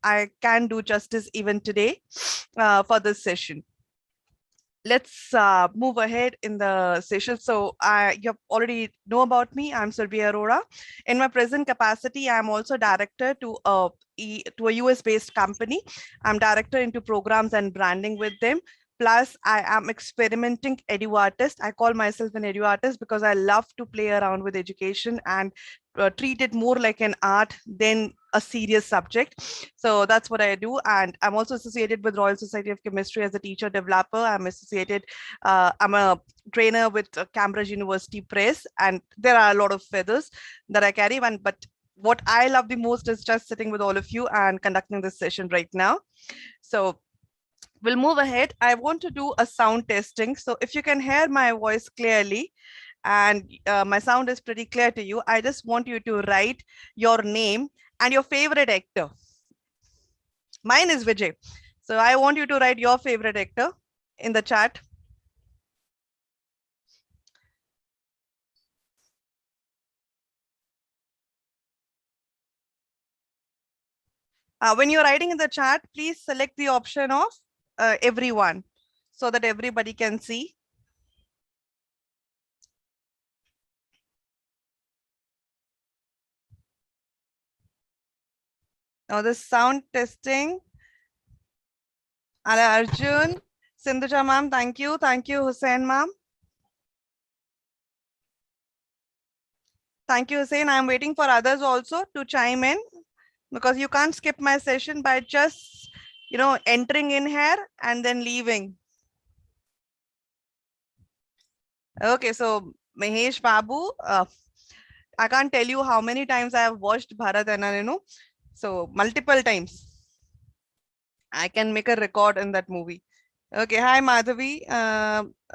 I can do justice even today for this session. Let's move ahead in the session. So you already know about me. I'm Sylvia Arora. In my present capacity, I'm also director to a US-based company. I'm director into programs and branding with them. Plus, I am experimenting edu artist. I call myself an edu artist because I love to play around with education and treat it more like an art than a serious subject. So that's what I do. And I'm also associated with Royal Society of Chemistry as a teacher developer. I'm associated, I'm a trainer with Cambridge University Press, and there are a lot of feathers that I carry. But what I love the most is just sitting with all of you and conducting this session right now. So we'll move ahead. I want to do a sound testing. So if you can hear my voice clearly and my sound is pretty clear to you, I just want you to write your name and your favorite actor. Mine is Vijay. So I want you to write your favorite actor in the chat. When you're writing in the chat, please select the option of everyone so that everybody can see. Now the sound testing. Ala Arjun, Sindhuja ma'am, thank you. Thank you, Hussain ma'am. Thank you, Hussain. I'm waiting for others also to chime in because you can't skip my session by just, entering in here and then leaving. Okay, so Mahesh Babu, I can't tell you how many times I have watched Bharat and so multiple times. I can make a record in that movie. Okay, hi Madhavi.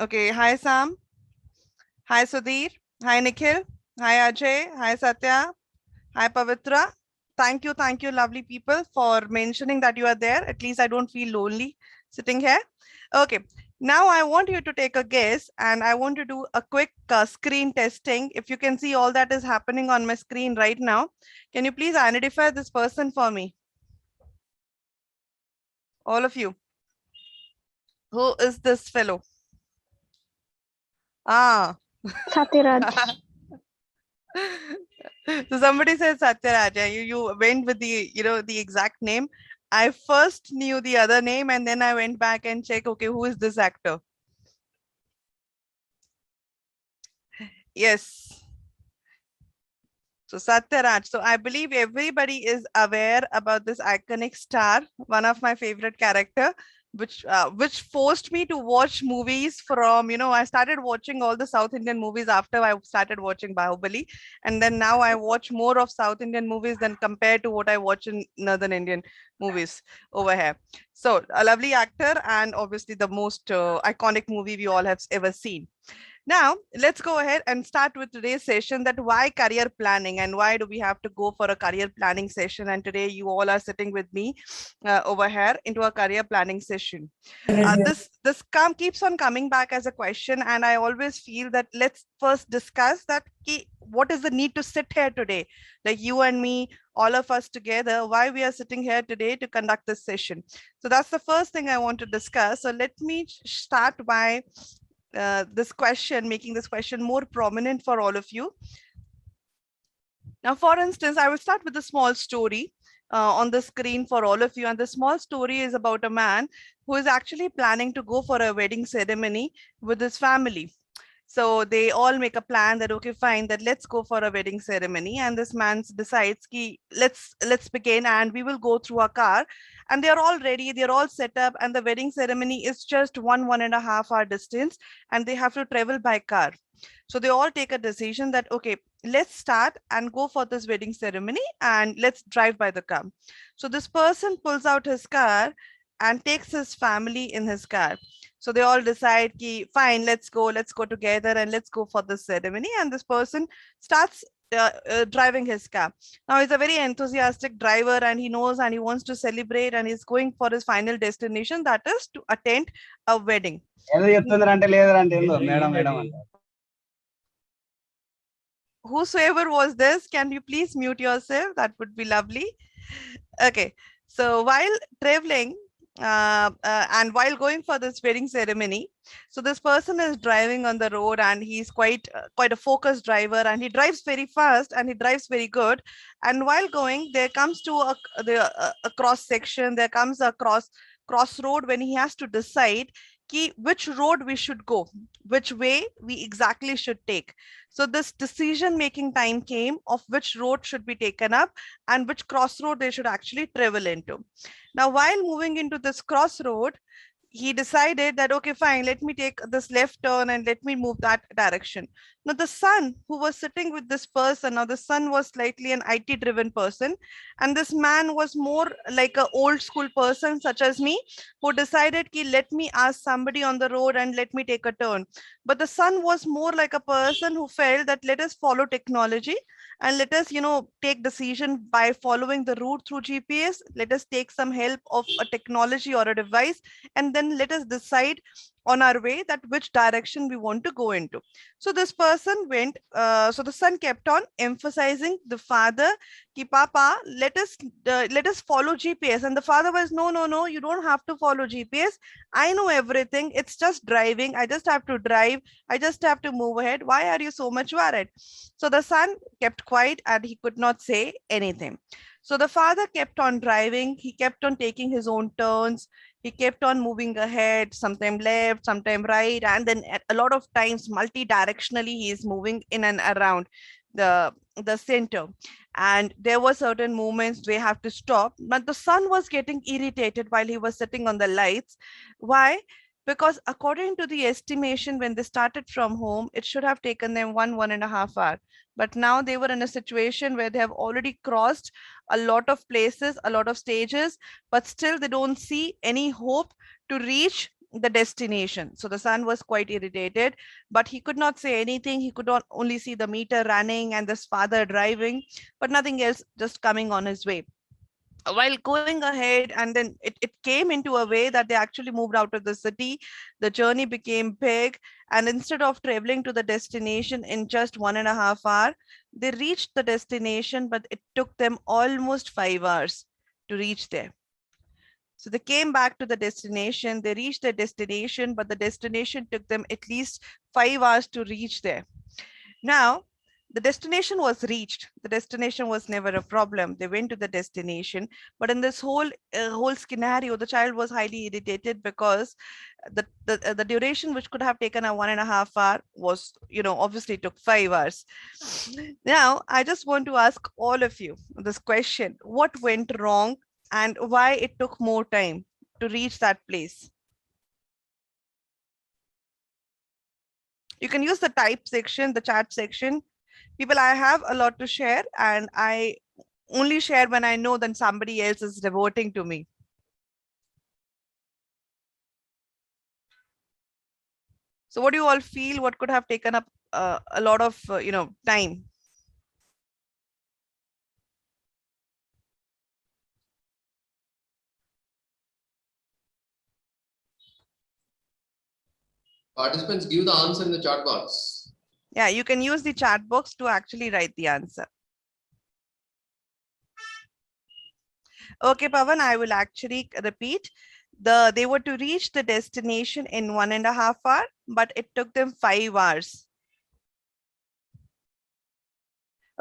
Okay, hi Sam. Hi Sudhir. Hi Nikhil. Hi Ajay. Hi Satya. Hi Pavitra. Thank you, lovely people, for mentioning that you are there. At least I don't feel lonely sitting here. Okay, now I want you to take a guess and I want to do a quick screen testing. If you can see all that is happening on my screen right now, can you please identify this person for me? All of you. Who is this fellow? Ah. Satyaraj. So somebody said Satyaraj. You went with the exact name. I first knew the other name and then I went back and checked, okay, who is this actor? Yes. So Satyaraj. So I believe everybody is aware about this iconic star, one of my favorite character, which forced me to watch movies from, I started watching all the South Indian movies after I started watching Bahubali. And then now I watch more of South Indian movies than compared to what I watch in Northern Indian movies over here. So a lovely actor and obviously the most iconic movie we all have ever seen. Now, let's go ahead and start with today's session, that why career planning and why do we have to go for a career planning session? And today you all are sitting with me over here into a career planning session. This keeps on coming back as a question, and I always feel that let's first discuss that what is the need to sit here today, like you and me, all of us together, why we are sitting here today to conduct this session. So that's the first thing I want to discuss. So let me start by making this question more prominent for all of you. Now, for instance, I will start with a small story on the screen for all of you. And the small story is about a man who is actually planning to go for a wedding ceremony with his family. So they all make a plan that, okay, fine, that let's go for a wedding ceremony. And this man decides, let's begin, and we will go through a car. And they're all ready, they're all set up, and the wedding ceremony is just 1.5 hour distance, and they have to travel by car. So they all take a decision that, okay, let's start and go for this wedding ceremony and let's drive by the car. So this person pulls out his car and takes his family in his car. So they all decide, fine, let's go together and let's go for this ceremony. And this person starts driving his car. Now he's a very enthusiastic driver and he knows and he wants to celebrate and he's going for his final destination, that is to attend a wedding. Whosoever was this, can you please mute yourself? That would be lovely. Okay. So while traveling and while going for this wedding ceremony, so this person is driving on the road, and he's quite a focused driver, and he drives very fast and he drives very good. And while going, there comes to a cross section. There comes a crossroad when he has to decide which road we should go, which way we exactly should take. So this decision making time came of which road should be taken up and which crossroad they should actually travel into. Now, while moving into this crossroad, he decided that, okay, fine, let me take this left turn and let me move that direction. Now, the son who was sitting with this person, now the son was slightly an IT driven person, and this man was more like an old school person, such as me, who decided, ki, let me ask somebody on the road and let me take a turn. But the son was more like a person who felt that let us follow technology and let us take decision by following the route through GPS. Let us take some help of a technology or a device, and then let us decide on our way that which direction we want to go into. So this person went, so the son kept on emphasizing the father, ki papa, let us follow GPS. And the father was, no, no, no, you don't have to follow GPS. I know everything. It's just driving. I just have to drive. I just have to move ahead. Why are you so much worried? So the son kept quiet and he could not say anything. So the father kept on driving. He kept on taking his own turns. He kept on moving ahead, sometimes left, sometimes right, and then at a lot of times multi-directionally he is moving in and around the center. And there were certain moments they have to stop, but the son was getting irritated while he was sitting on the lights. Why? Because according to the estimation, when they started from home, it should have taken them 1.5 hours. But now they were in a situation where they have already crossed a lot of places, a lot of stages, but still they don't see any hope to reach the destination. So the son was quite irritated, but he could not say anything. He could not only see the meter running and this father driving, but nothing else just coming on his way. While going ahead, and then it came into a way that they actually moved out of the city. The journey became big, and instead of traveling to the destination in just 1.5 hours, they reached the destination, but it took them almost 5 hours to reach there. So they came back to the destination, they reached their destination, but the destination took them at least 5 hours to reach there. Now, the destination was reached. The destination was never a problem. They went to the destination, but in this whole scenario, the child was highly irritated because the duration which could have taken a 1.5 hour was, obviously took 5 hours. Now, I just want to ask all of you this question: what went wrong, and why it took more time to reach that place? You can use the type section, the chat section. People, I have a lot to share, and I only share when I know that somebody else is devoting to me. So what do you all feel? What could have taken up a lot of, time? Participants, give the answer in the chat box. Yeah, you can use the chat box to actually write the answer. Okay, Pavan, I will actually repeat. They were to reach the destination in 1.5 hours, but it took them 5 hours.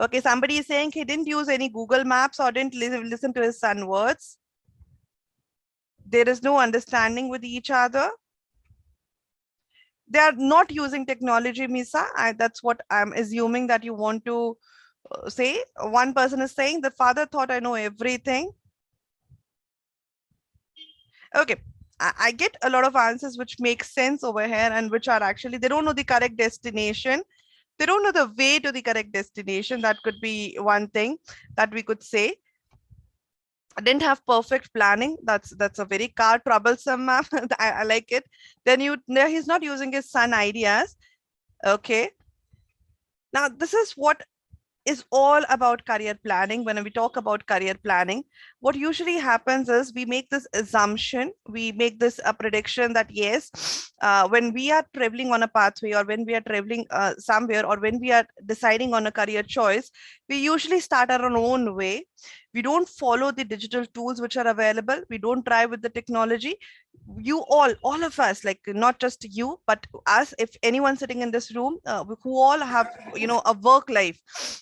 Okay, somebody is saying he didn't use any Google Maps or didn't listen to his son's words. There is no understanding with each other. They are not using technology, Misa. That's what I'm assuming that you want to say. One person is saying the father thought I know everything. Okay, I get a lot of answers which make sense over here, and which are actually, they don't know the correct destination. They don't know the way to the correct destination. That could be one thing that we could say. I didn't have perfect planning. That's a very car troublesome map. I like it. Then he's not using his son ideas. Okay. Now this is what is all about career planning. When we talk about career planning, what usually happens is we make this assumption, we make this a prediction that yes, when we are traveling on a pathway, or when we are traveling somewhere, or when we are deciding on a career choice, we usually start our own way. We don't follow the digital tools which are available. We don't try with the technology. You all of us, like not just you, but us, if anyone sitting in this room, who all have, a work life,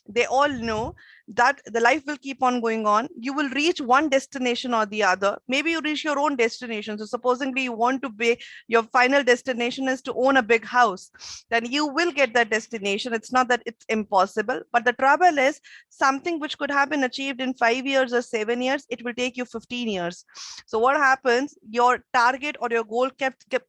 they all know that the life will keep on going on. You will reach one destination or the other. Maybe you reach your own destination. So supposingly you want to be, your final destination is to own a big house, then you will get that destination. It's not that it's impossible, but the trouble is something which could have been achieved in 5 years or 7 years, it will take you 15 years. So what happens, your target or your goal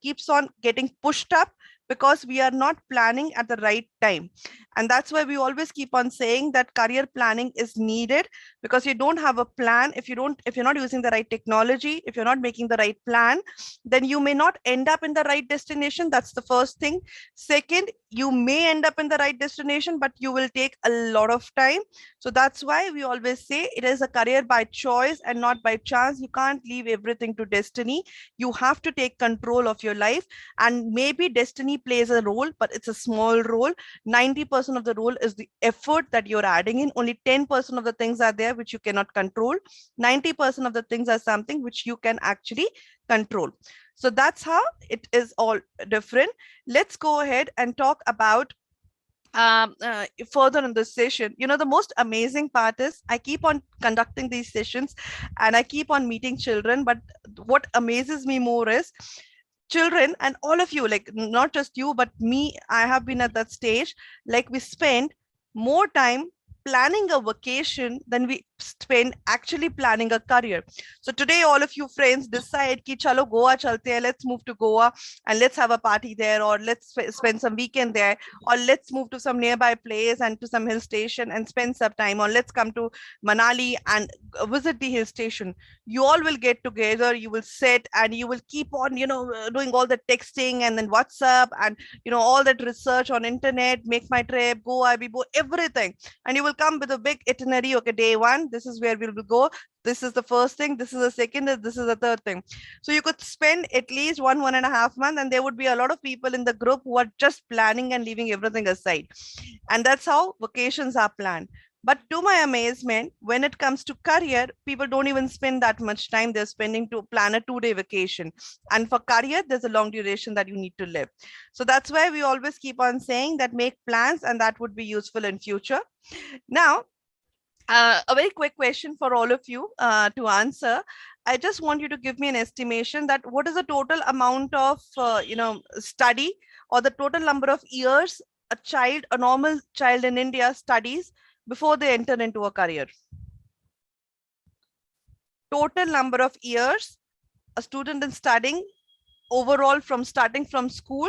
keeps on getting pushed up because we are not planning at the right time. And that's why we always keep on saying that career planning is needed, because you don't have a plan. If you're not using the right technology, if you're not making the right plan, then you may not end up in the right destination. That's the first thing. Second, you may end up in the right destination, but you will take a lot of time. So that's why we always say it is a career by choice and not by chance. You can't leave everything to destiny. You have to take control of your life. And maybe destiny plays a role, but it's a small role. 90% of the role is the effort that you're adding in. Only 10% of the things are there which you cannot control. 90% of the things are something which you can actually control. So that's how it is all different. Let's go ahead and talk about further in this session. The most amazing part is I keep on conducting these sessions and I keep on meeting children, but what amazes me more is children and all of you, like not just you but me, I have been at that stage, like we spend more time planning a vacation than we spend actually planning a career. So today all of you friends decide ki chalo Goa chalte hai, let's move to Goa and let's have a party there, or let's spend some weekend there, or let's move to some nearby place and to some hill station and spend some time, or let's come to Manali and visit the hill station. You all will get together, you will sit and you will keep on doing all the texting and then WhatsApp and all that research on internet, make my trip, Goa, Bibo, everything, and you will come with a big itinerary. Okay, day one, this is where we will go, this is the first thing, this is the second, this is the third thing. So you could spend at least 1.5 months, and there would be a lot of people in the group who are just planning and leaving everything aside. And that's how vacations are planned. But to my amazement, when it comes to career, people don't even spend that much time. They're spending to plan a 2-day vacation. And for career, there's a long duration that you need to live. So that's why we always keep on saying that make plans, and that would be useful in future. Now, a very quick question for all of you to answer. I just want you to give me an estimation that what is the total amount of, study, or the total number of years a normal child in India studies before they enter into a career. Total number of years a student is studying overall, from starting from school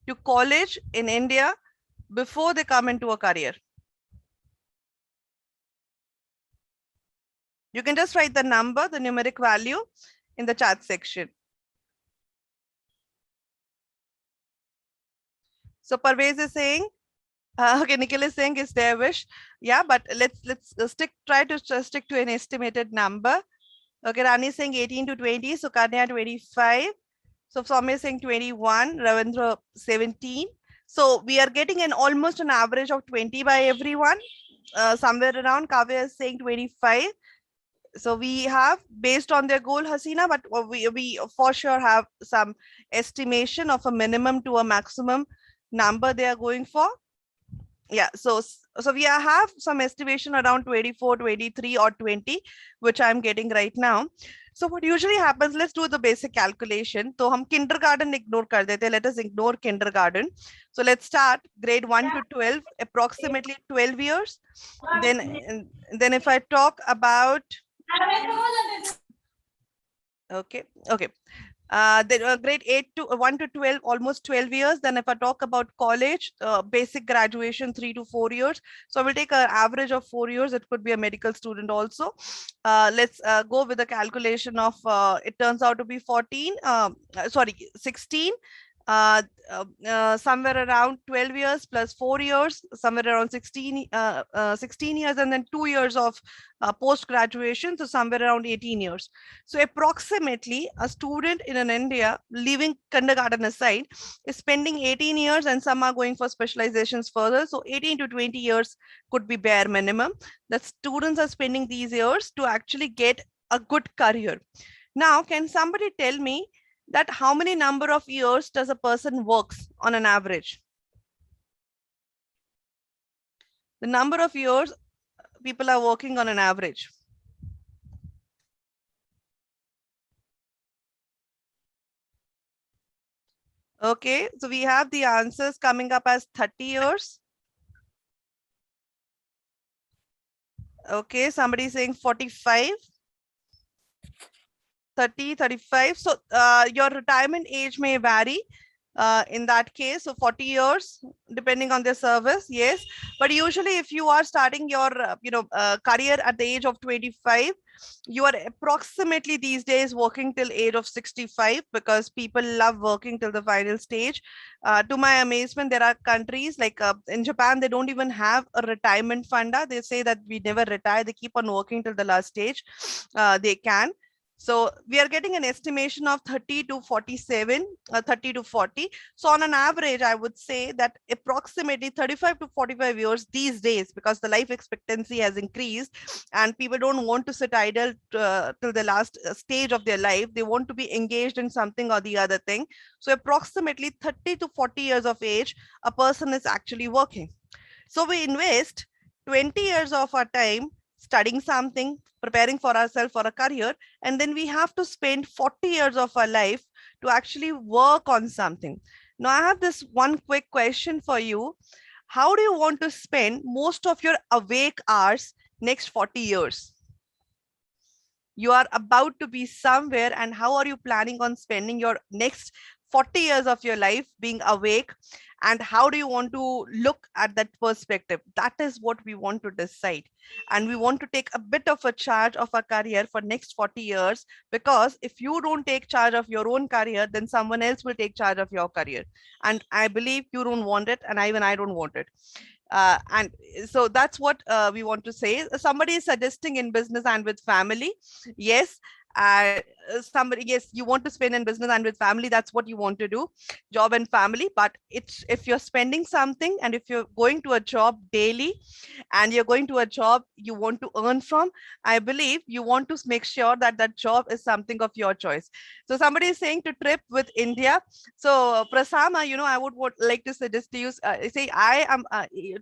to college in India before they come into a career. You can just write the number, the numeric value in the chat section. So Parvez is saying, okay, Nikhil is saying it's their wish. Yeah, but let's try to stick to an estimated number. Okay, Rani is saying 18 to 20, so Kanya 25. So Soumya is saying 21, Ravindra 17. So we are getting almost an average of 20 by everyone. Somewhere around, Kavya is saying 25. So we have, based on their goal, Hasina, but we for sure have some estimation of a minimum to a maximum number they are going for. Yeah, so we have some estimation around 24, 23 or 20, which I'm getting right now. So what usually happens, let's do the basic calculation. So hum kindergarten ignore kar dete. Let us ignore kindergarten. So let's start grade 1 to 12, approximately 12 years. Then if I talk about, okay. Then grade 8 to 1 to 12, almost 12 years. Then if I talk about college, basic graduation 3 to 4 years. So I will take an average of 4 years. It could be a medical student also. Let's go with the calculation of, it turns out to be 16. somewhere around 12 years plus 4 years, somewhere around 16 years, and then 2 years of post graduation, so somewhere around 18 years. So approximately a student in India, leaving kindergarten aside, is spending 18 years, and some are going for specializations further, so 18 to 20 years could be bare minimum that students are spending these years to actually get a good career. Now, can somebody tell me that how many number of years does a person works on an average? The number of years people are working on an average. Okay, so we have the answers coming up as 30 years. Okay, somebody saying 45. 30, 35. So your retirement age may vary in that case. So 40 years, depending on their service, yes. But usually if you are starting your career at the age of 25, you are approximately these days working till age of 65 because people love working till the final stage. To my amazement, there are countries like in Japan, they don't even have a retirement funda. They say that we never retire. They keep on working till the last stage. They can. So we are getting an estimation of 30 to 47, 30 to 40. So on an average, I would say that approximately 35 to 45 years these days, because the life expectancy has increased and people don't want to sit idle till the last stage of their life. They want to be engaged in something or the other thing. So approximately 30 to 40 years of age, a person is actually working. So we invest 20 years of our time studying something, preparing for ourselves for a career, and then we have to spend 40 years of our life to actually work on something. Now, I have this one quick question for you. How do you want to spend most of your awake hours next 40 years? You are about to be somewhere, and how are you planning on spending your next 40 years of your life being awake, and how do you want to look at that perspective? That is what we want to decide, and we want to take a bit of a charge of our career for next 40 years, because if you don't take charge of your own career, then someone else will take charge of your career, and I believe you don't want it, and even I don't want it. And so that's what we want to say. Somebody is suggesting in business and with family. Yes. Somebody, yes, you want to spend in business and with family. That's what you want to do, job and family. But it's, if you're spending something and if you're going to a job daily and you're going to a job you want to earn from, I believe you want to make sure that that job is something of your choice. So somebody is saying to trip with India. So Prasama, I would like to suggest to you, say I am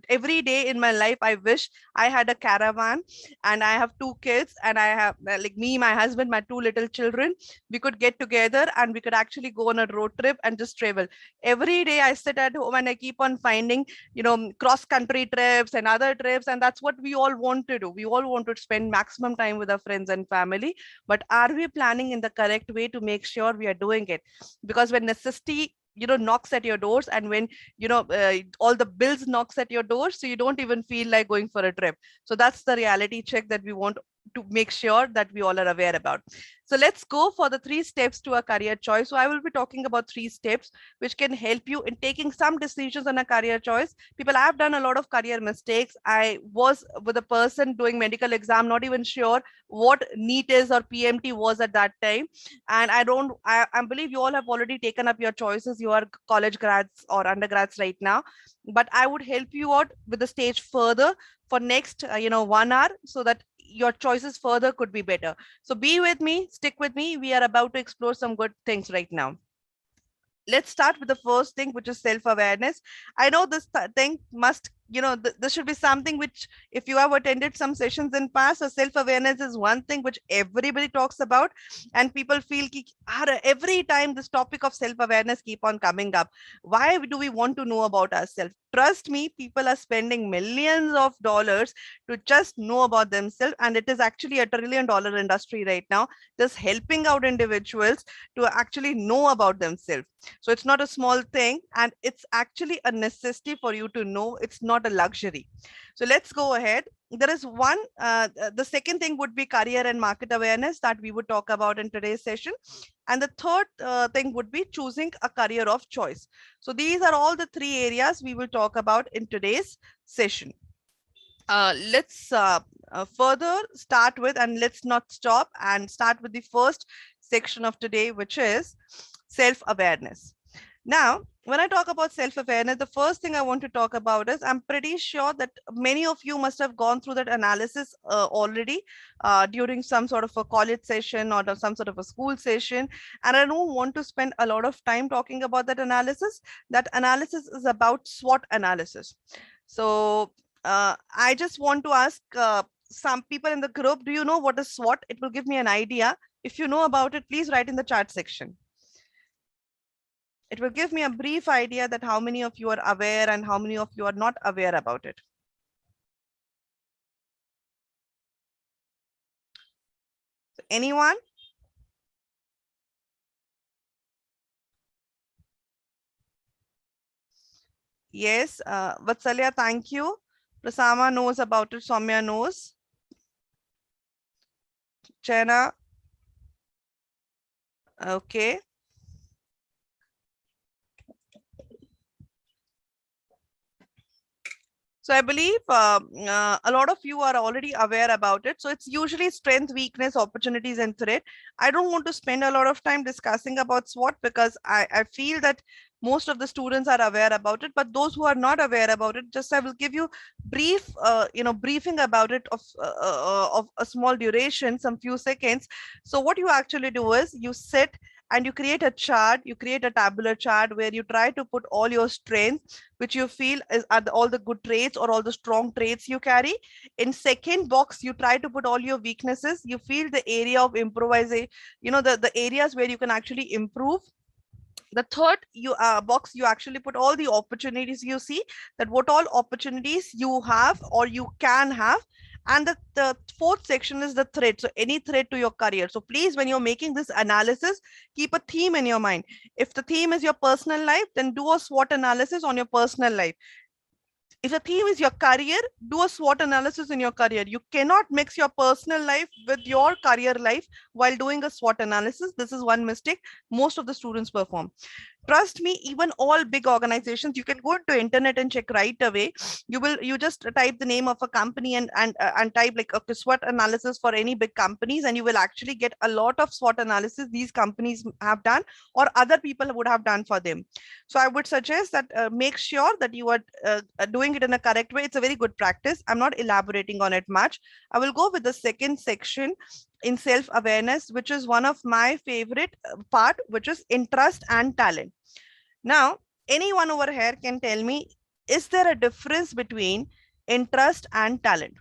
every day in my life I wish I had a caravan, and I have 2 kids, and I have like me, my husband, my 2 little children. We could get together and we could actually go on a road trip and just travel. Every day I sit at home and I keep on finding cross country trips and other trips, and that's what we all want to do. We all want to spend maximum time with our friends and family, but are we planning in the correct way to make sure we are doing it? Because when necessity knocks at your doors, and when all the bills knocks at your doors, so you don't even feel like going for a trip. So that's the reality check that we want to make sure that we all are aware about. So let's go for the 3 steps to a career choice. So I will be talking about 3 steps which can help you in taking some decisions on a career choice. People, I have done a lot of career mistakes. I was with a person doing medical exam, not even sure what NEET is or PMT was at that time. And I believe you all have already taken up your choices. You are college grads or undergrads right now, but I would help you out with the stage further for next 1 hour, so that your choices further could be better. So be with me, stick with me. We are about to explore some good things right now. Let's start with the first thing, which is self-awareness. I know this thing must, this should be something which, if you have attended some sessions in past, so self-awareness is one thing which everybody talks about, and people feel every time this topic of self-awareness keep on coming up. Why do we want to know about ourselves? Trust me, people are spending millions of dollars to just know about themselves, and it is actually a $1 trillion industry right now, just helping out individuals to actually know about themselves. So it's not a small thing, and it's actually a necessity for you to know. It's not not a luxury. So let's go ahead. There is one, the second thing would be career and market awareness that we would talk about in today's session. And the third thing would be choosing a career of choice. So these are all the three areas we will talk about in today's session. Let's further start with, and let's not stop and start with the first section of today, which is self-awareness. Now, when I talk about self-awareness, the first thing I want to talk about is I'm pretty sure that many of you must have gone through that analysis already during some sort of a college session or some sort of a school session. And I don't want to spend a lot of time talking about that analysis. That analysis is about SWOT analysis. So I just want to ask some people in the group, do you know what is SWOT? It will give me an idea. If you know about it, please write in the chat section. It will give me a brief idea that how many of you are aware and how many of you are not aware about it. So anyone? Yes, Vatsalya, thank you. Prasama knows about it. Soumya knows. Chena. Okay. So I believe a lot of you are already aware about it. So it's usually strength, weakness, opportunities, and threat. I don't want to spend a lot of time discussing about SWOT because I feel that most of the students are aware about it. But those who are not aware about it, just I will give you brief, briefing about it of a small duration, some few seconds. So what you actually do is you sit and you create a chart, you create a tabular chart where you try to put all your strengths, which you feel are all the good traits or all the strong traits you carry. In second box, you try to put all your weaknesses. You feel the area of improvisation, the areas where you can actually improve. The third box, you actually put all the opportunities you see, that what all opportunities you have or you can have. And the fourth section is the threat. So any threat to your career. So please, when you're making this analysis, keep a theme in your mind. If the theme is your personal life, then do a SWOT analysis on your personal life. If the theme is your career, do a SWOT analysis in your career. You cannot mix your personal life with your career life while doing a SWOT analysis. This is one mistake most of the students perform. Trust me, even all big organizations, you can go into internet and check right away. You just type the name of a company and type like a SWOT analysis for any big companies, and you will actually get a lot of SWOT analysis these companies have done or other people would have done for them. So I would suggest that make sure that you are doing it in a correct way. It's a very good practice. I'm not elaborating on it much. I will go with the second section in self-awareness, which is one of my favorite part, which is interest and talent. Now, anyone over here can tell me, is there a difference between interest and talent?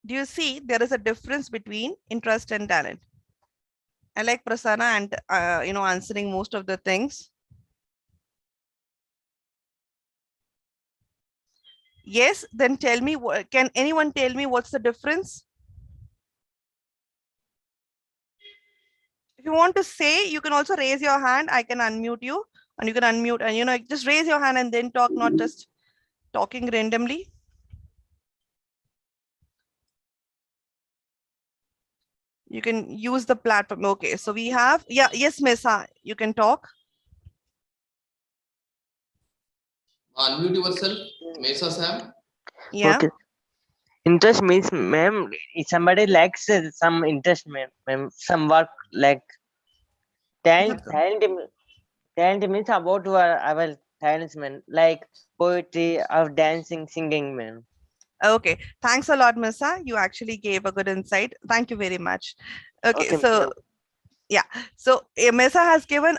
Do you see there is a difference between interest and talent? I like Prasanna and answering most of the things. Yes, then tell me, can anyone tell me what's the difference? If you want to say, you can also raise your hand. I can unmute you, and you can unmute and just raise your hand and then talk, not just talking randomly. You can use the platform. Okay, so we have, yes, Mesa, you can talk. Unmute yourself, Mesa Sam. Yeah. Okay. Interest means, ma'am, if somebody likes some interest, ma'am, some work like talent means about our talents, man, like poetry or dancing, singing, man. Okay, thanks a lot, Mesa. You actually gave a good insight. Thank you very much. Okay, so yeah, so Mesa has given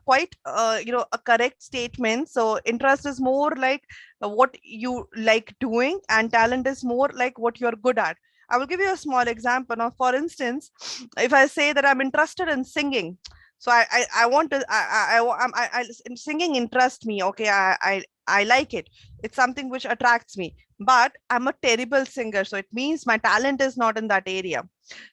quite a correct statement. So interest is more like what you like doing, and talent is more like what you're good at. I will give you a small example. Now, for instance, if I say that I'm interested in singing, so I want to singing interests me. Okay, I like it. It's something which attracts me, but I'm a terrible singer, so it means my talent is not in that area.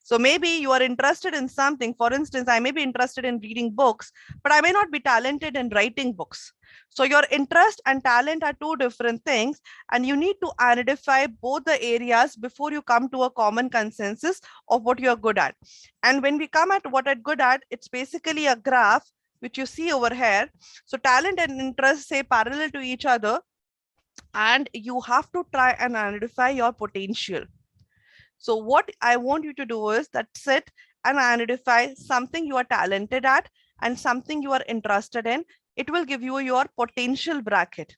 So maybe you are interested in something. For instance, I may be interested in reading books, but I may not be talented in writing books. So your interest and talent are two different things, and you need to identify both the areas before you come to a common consensus of what you're good at. And when we come at what I'm good at, it's basically a graph which you see over here. So talent and interest say parallel to each other, and you have to try and identify your potential. So what I want you to do is that sit and identify something you are talented at and something you are interested in. It will give you your potential bracket.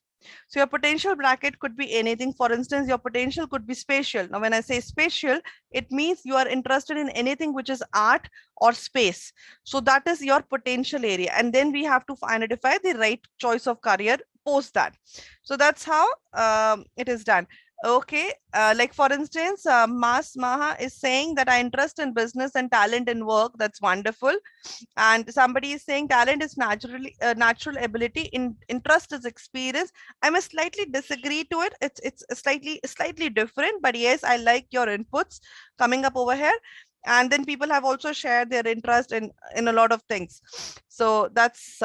So your potential bracket could be anything. For instance, your potential could be spatial. Now, when I say spatial, it means you are interested in anything which is art or space. So that is your potential area. And then we have to identify the right choice of career post that. So that's how it is done. Okay, like for instance, Mas Maha is saying that I interest in business and talent in work. That's wonderful. And somebody is saying talent is naturally natural ability, in interest is experience. I must slightly disagree to it. It's slightly different, but yes, I like your inputs coming up over here. And then people have also shared their interest in a lot of things. So that's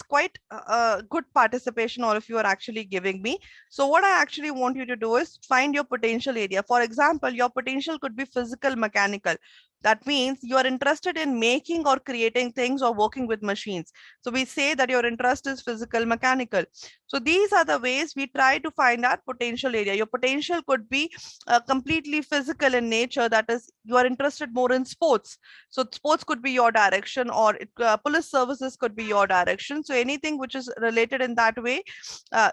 quite a good participation all of you are actually giving me. So what I actually want you to do is find your potential area. For example, your potential could be physical, mechanical. That means you are interested in making or creating things or working with machines. So we say that your interest is physical, mechanical. So these are the ways we try to find our potential area. Your potential could be completely physical in nature. That is, you are interested more in sports. So sports could be your direction, or police services could be your direction. So anything which is related in that way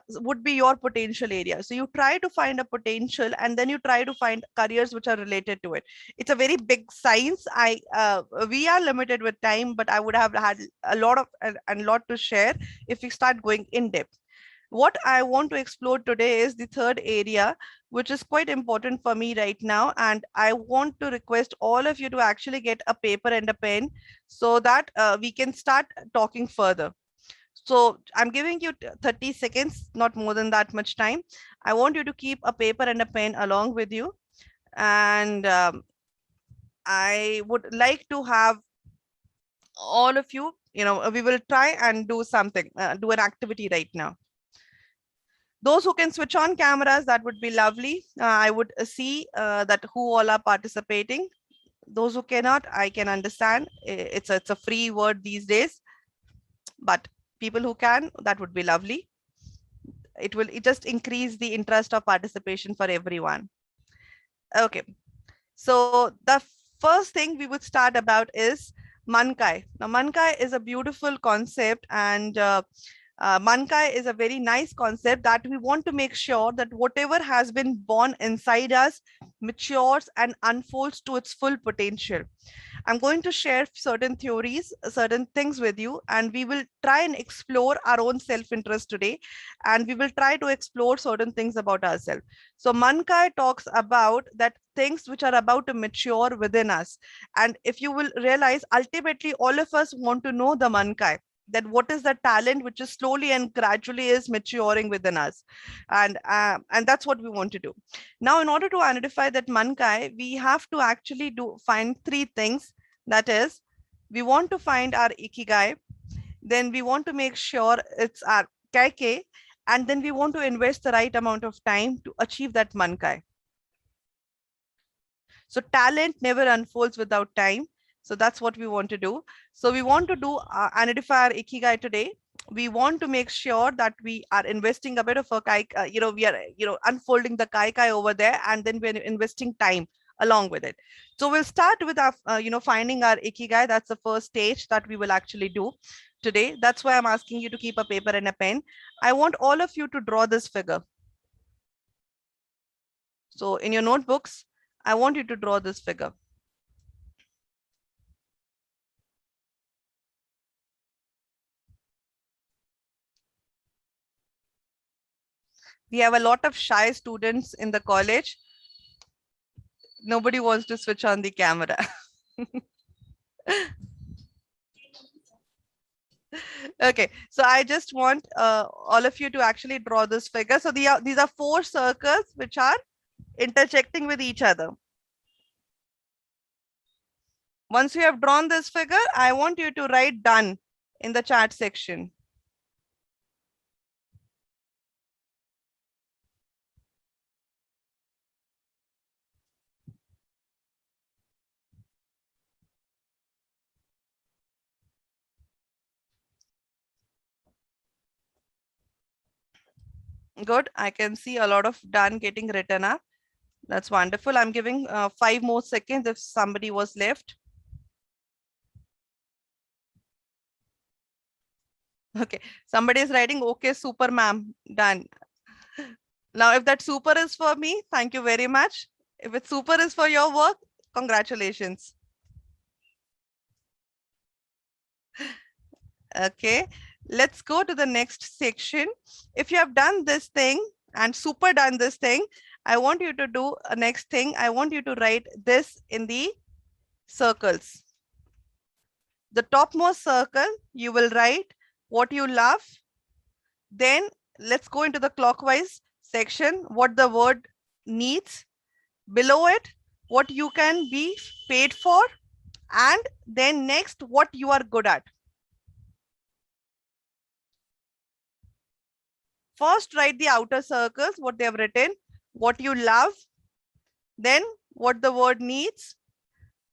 would be your potential area. So you try to find a potential, and then you try to find careers which are related to it. It's a very big science. We are limited with time, but I would have had a lot of a lot to share if we start going in depth. What I want to explore today is the third area, which is quite important for me right now. And I want to request all of you to actually get a paper and a pen so that we can start talking further. So I'm giving you 30 seconds, not more than that much time. I want you to keep a paper and a pen along with you. And I would like to have all of you, we will try and do something, do an activity right now. Those who can switch on cameras, that would be lovely. I would see that who all are participating. Those who cannot, I can understand. It's a free word these days, but people who can, that would be lovely. It just increase the interest of participation for everyone. Okay, so the first thing we would start about is Mankai. Now, Mankai is a beautiful concept, and Mankai is a very nice concept that we want to make sure that whatever has been born inside us matures and unfolds to its full potential. I'm going to share certain theories, certain things with you, and we will try and explore our own self-interest today, and we will try to explore certain things about ourselves. So Mankai talks about that things which are about to mature within us. And if you will realize, ultimately, all of us want to know the Mankai, that what is the talent which is slowly and gradually is maturing within us, and that's what we want to do. Now, in order to identify that Mankai, we have to actually find three things. That is, we want to find our ikigai, then we want to make sure it's our kaikei, and then we want to invest the right amount of time to achieve that Mankai. So talent never unfolds without time. So that's what we want to do. So we want to do identify our ikigai today. We want to make sure that we are investing a bit of a kai, we are, unfolding the kai over there, and then we're investing time along with it. So we'll start with our, finding our ikigai. That's the first stage that we will actually do today. That's why I'm asking you to keep a paper and a pen. I want all of you to draw this figure. So in your notebooks, I want you to draw this figure. We have a lot of shy students in the college. Nobody wants to switch on the camera. Okay, so I just want all of you to actually draw this figure. So these are four circles which are intersecting with each other. Once you have drawn this figure, I want you to write done in the chat section. Good. I can see a lot of done getting written up. That's wonderful. I'm giving 5 more seconds if somebody was left. Okay. Somebody is writing, okay, super ma'am, done. Now, if that super is for me, thank you very much. If it's super is for your work, congratulations. Okay, let's go to the next section. If you have done this thing and super done this thing, I want you to do a next thing. I want you to write this in the circles. The topmost circle, you will write what you love. Then let's go into the clockwise section, what the word needs. Below it, what you can be paid for. And then next, what you are good at. First, write the outer circles, what they have written, what you love, then what the word needs,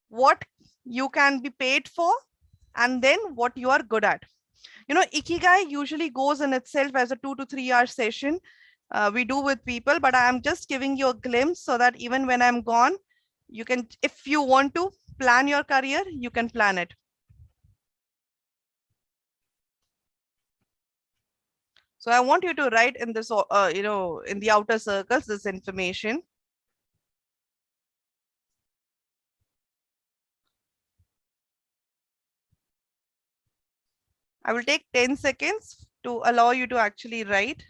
what you can be paid for, and then what you are good at. You know, Ikigai usually goes in itself as a 2 to 3 hour session we do with people, but I am just giving you a glimpse so that even when I'm gone, you can, if you want to plan your career, you can plan it. So I want you to write in this, in the outer circles, this information. I will take 10 seconds to allow you to actually write.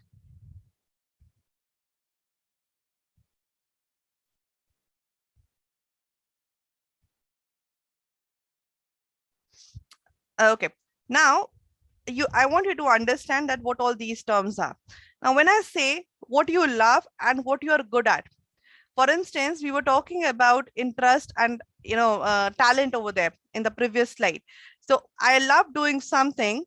Okay, now I want you to understand that what all these terms are. Now, when I say what you love and what you are good at, for instance, we were talking about interest and talent over there in the previous slide. So I love doing something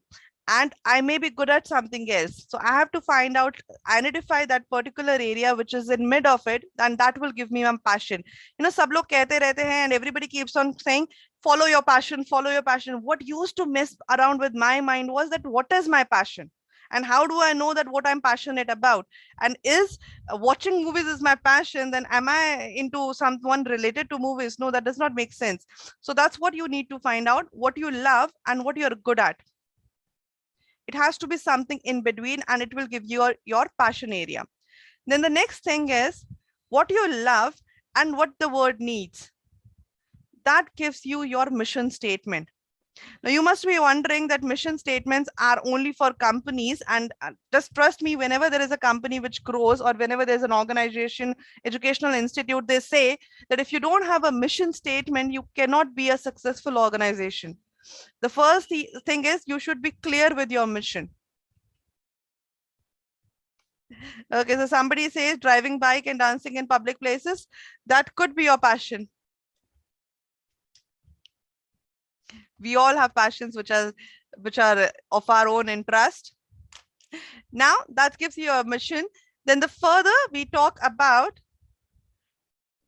and I may be good at something else. So I have to find out, identify that particular area which is in mid of it, and that will give me my passion. You know, sab log kehte rehte hain and everybody keeps on saying, follow your passion, follow your passion. What used to mess around with my mind was that what is my passion? And how do I know that what I'm passionate about? And is watching movies is my passion, then am I into someone related to movies? No, that does not make sense. So that's what you need to find out, what you love and what you're good at. It has to be something in between and it will give you your passion area. Then the next thing is what you love and what the word needs. That gives you your mission statement. Now, you must be wondering that mission statements are only for companies, and just trust me, whenever there is a company which grows or whenever there's an organization, educational institute, they say that if you don't have a mission statement, you cannot be a successful organization. The first thing is you should be clear with your mission. Okay, so somebody says driving bike and dancing in public places, that could be your passion. We all have passions which are of our own interest. Now that gives you a mission. Then the further we talk about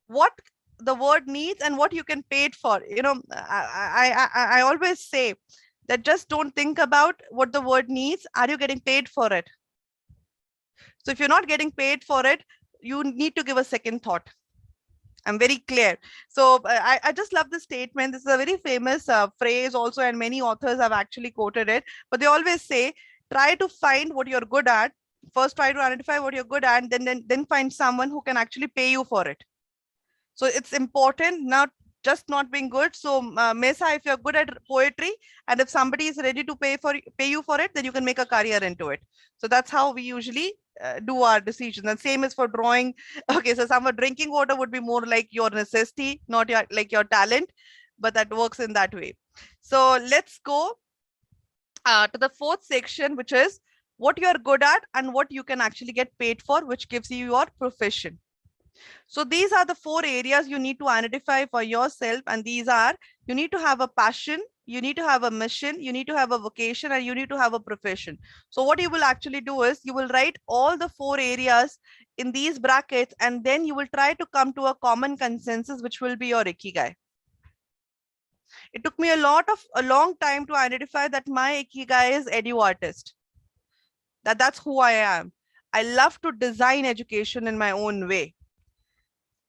what the word needs and what you can pay it for. You know, I always say that just don't think about what the word needs. Are you getting paid for it? So if you're not getting paid for it, you need to give a second thought. I'm very clear. So I just love this statement. This is a very famous phrase also, and many authors have actually quoted it. But they always say, try to find what you're good at. First, try to identify what you're good at, then find someone who can actually pay you for it. So it's important not just not being good. So Mesa, if you're good at poetry and if somebody is ready to pay you for it, then you can make a career into it. So that's how we usually do our decisions. And same is for drawing. Okay, so some drinking water would be more like your necessity, not your talent, but that works in that way. So let's go to the fourth section, which is what you're good at and what you can actually get paid for, which gives you your profession. So these are the 4 areas you need to identify for yourself. And these are, you need to have a passion, you need to have a mission, you need to have a vocation, and you need to have a profession. So what you will actually do is you will write all the 4 areas in these brackets, and then you will try to come to a common consensus, which will be your Ikigai. It took me a long time to identify that my Ikigai is edu artist. That's who I am. I love to design education in my own way.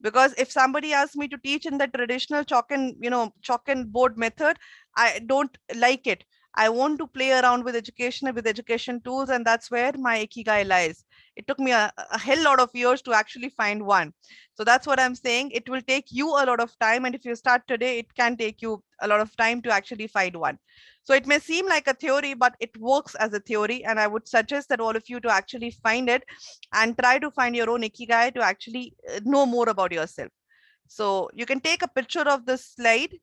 Because if somebody asks me to teach in the traditional chalk and board method, I don't like it. I want to play around with education tools, and that's where my ikigai lies. It took me a hell lot of years to actually find one. So that's what I'm saying. It will take you a lot of time, and if you start today, it can take you a lot of time to actually find one. So it may seem like a theory, but it works as a theory, and I would suggest that all of you to actually find it and try to find your own ikigai to actually know more about yourself. So you can take a picture of this slide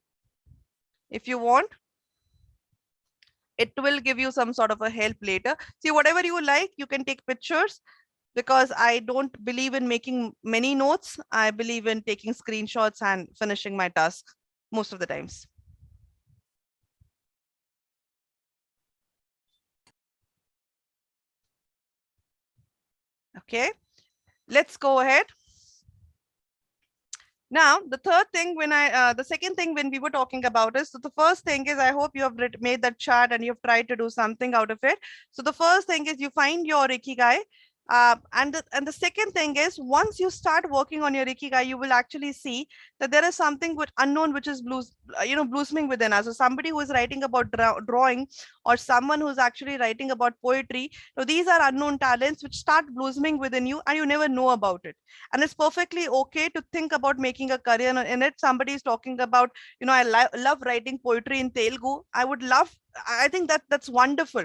if you want. It will give you some sort of a help later. See, whatever you like, you can take pictures, because I don't believe in making many notes. I believe in taking screenshots and finishing my task most of the times. Okay, let's go ahead. Now, the third thing the second thing when we were talking about is, so the first thing is, I hope you have made that chart and you've tried to do something out of it. So the first thing is you find your ikigai. And the second thing is, once you start working on your ikigai, you will actually see that there is something with unknown, which is blossoming within us. So somebody who is writing about drawing, or someone who's actually writing about poetry. So these are unknown talents which start blossoming within you, and you never know about it. And it's perfectly okay to think about making a career in it. Somebody is talking about, I love writing poetry in Telugu. I think that's wonderful.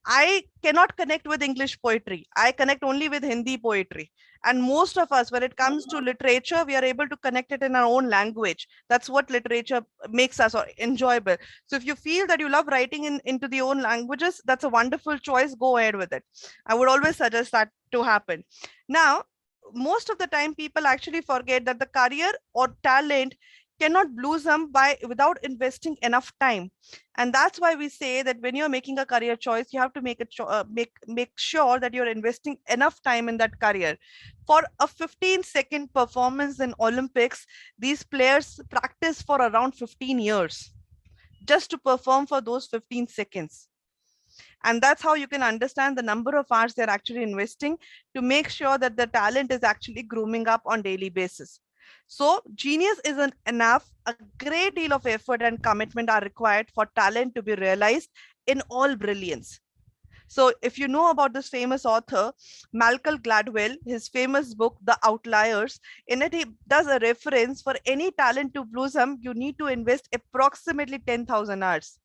I cannot connect with English poetry. I connect only with Hindi poetry. And most of us, when it comes to literature, we are able to connect it in our own language. That's what literature makes us enjoyable. So if you feel that you love writing into the own languages, that's a wonderful choice. Go ahead with it. I would always suggest that to happen. Now, most of the time, people actually forget that the career or talent cannot blossom without investing enough time. And that's why we say that when you're making a career choice, you have to make sure that you're investing enough time in that career. For a 15-second performance in Olympics, these players practice for around 15 years just to perform for those 15 seconds. And that's how you can understand the number of hours they're actually investing to make sure that the talent is actually grooming up on daily basis. So genius isn't enough. A great deal of effort and commitment are required for talent to be realized in all brilliance. So if you know about this famous author, Malcolm Gladwell, his famous book, The Outliers, in it he does a reference: for any talent to blossom, you need to invest approximately 10,000 hours.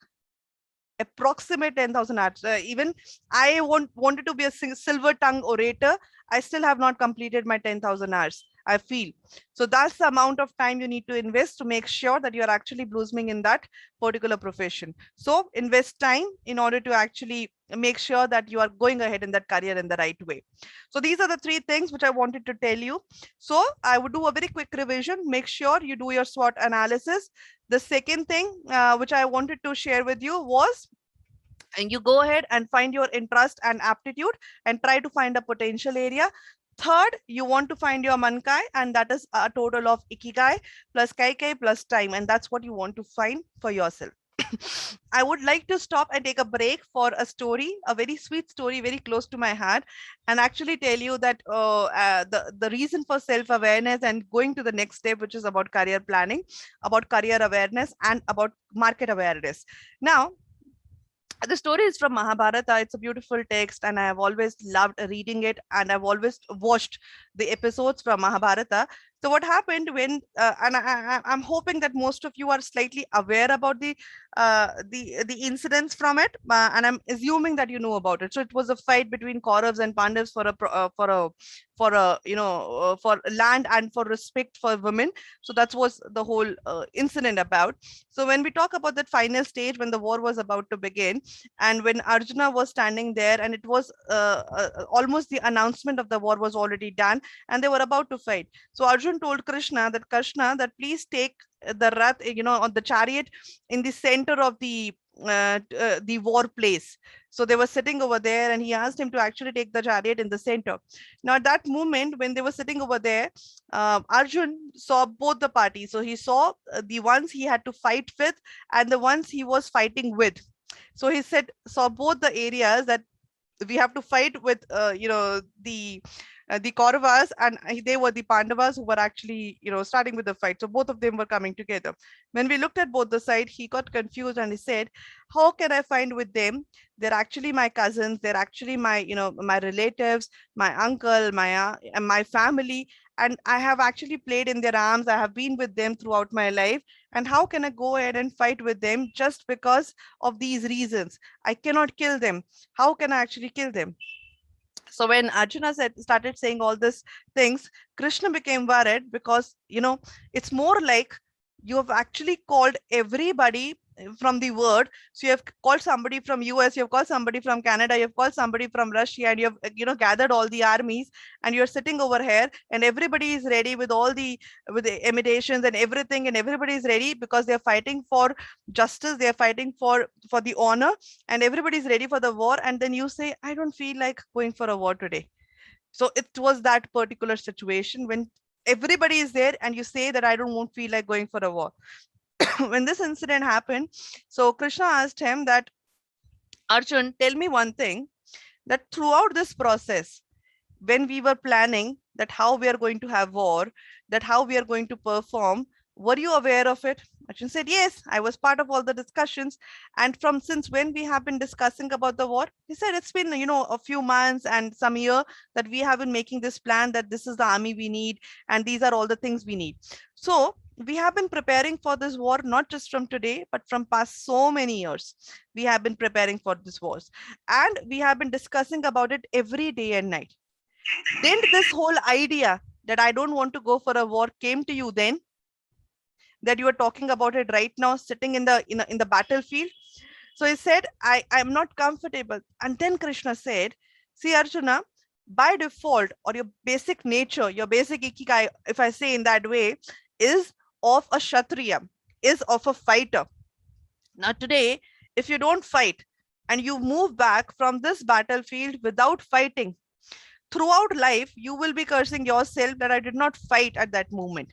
Approximate 10,000 hours. Even I wanted to be a silver tongue orator. I still have not completed my 10,000 hours, I feel. So that's the amount of time you need to invest to make sure that you're actually blossoming in that particular profession. So invest time in order to actually make sure that you are going ahead in that career in the right way. So these are the three things which I wanted to tell you. So I would do a very quick revision. Make sure you do your SWOT analysis. The second thing which I wanted to share with you was, and you go ahead and find your interest and aptitude and try to find a potential area. Third, you want to find your mankai, and that is a total of ikigai plus kaikai plus time, and that's what you want to find for yourself. I would like to stop and take a break for a story, a very sweet story, very close to my heart, and actually tell you that the reason for self-awareness and going to the next step, which is about career planning, about career awareness, and about market awareness. Now, the story is from Mahabharata. It's a beautiful text, and I have always loved reading it, and I've always watched the episodes from Mahabharata. So what happened when, and I'm hoping that most of you are slightly aware about the incidents from it, and I'm assuming that you know about it. So it was a fight between Kauravas and Pandavas for land and for respect for women. So that was the whole incident about. So when we talk about that final stage when the war was about to begin, and when Arjuna was standing there, and it was almost the announcement of the war was already done, and they were about to fight. So Arjun told Krishna that please take the rath, on the chariot in the center of the war place. So they were sitting over there, and he asked him to actually take the chariot in the center. Now at that moment when they were sitting over there, Arjun saw both the parties. So he saw the ones he had to fight with and the ones he was fighting with. So he saw both the areas, that we have to fight with the Kauravas, and they were the Pandavas who were actually starting with the fight. So both of them were coming together. When we looked at both the side, he got confused and he said, how can I find with them? They're actually my cousins, they're actually my my relatives, my uncle, my family, and I have actually played in their arms, I have been with them throughout my life, and how can I go ahead and fight with them just because of these reasons? I cannot kill them. How can I actually kill them? So when Arjuna started saying all these things, Krishna became worried, because it's more like you have actually called everybody from the world. So you have called somebody from US, you have called somebody from Canada, you have called somebody from Russia, and you have gathered all the armies, and you're sitting over here, and everybody is ready with all with the imitations and everything, and everybody is ready because they're fighting for justice, they're fighting for the honor, and everybody's ready for the war, and then you say, I don't feel like going for a war today. So it was that particular situation when everybody is there and you say that I don't won't feel like going for a war. When this incident happened, so Krishna asked him that, Arjun, tell me one thing, that throughout this process, when we were planning that how we are going to have war, that how we are going to perform, were you aware of it? Arjun said, yes, I was part of all the discussions. And from since when we have been discussing about the war? He said, it's been, a few months and some year that we have been making this plan, that this is the army we need, and these are all the things we need. So we have been preparing for this war, not just from today, but from past so many years. We have been preparing for this wars, and we have been discussing about it every day and night. Didn't this whole idea that I don't want to go for a war came to you then, that you are talking about it right now, sitting in the battlefield? So he said, I'm not comfortable. And then Krishna said, see, Arjuna, by default, or your basic nature, your basic ikigai, if I say in that way, is of a Kshatriya, is of a fighter. Now today, if you don't fight and you move back from this battlefield without fighting, throughout life, you will be cursing yourself that I did not fight at that moment.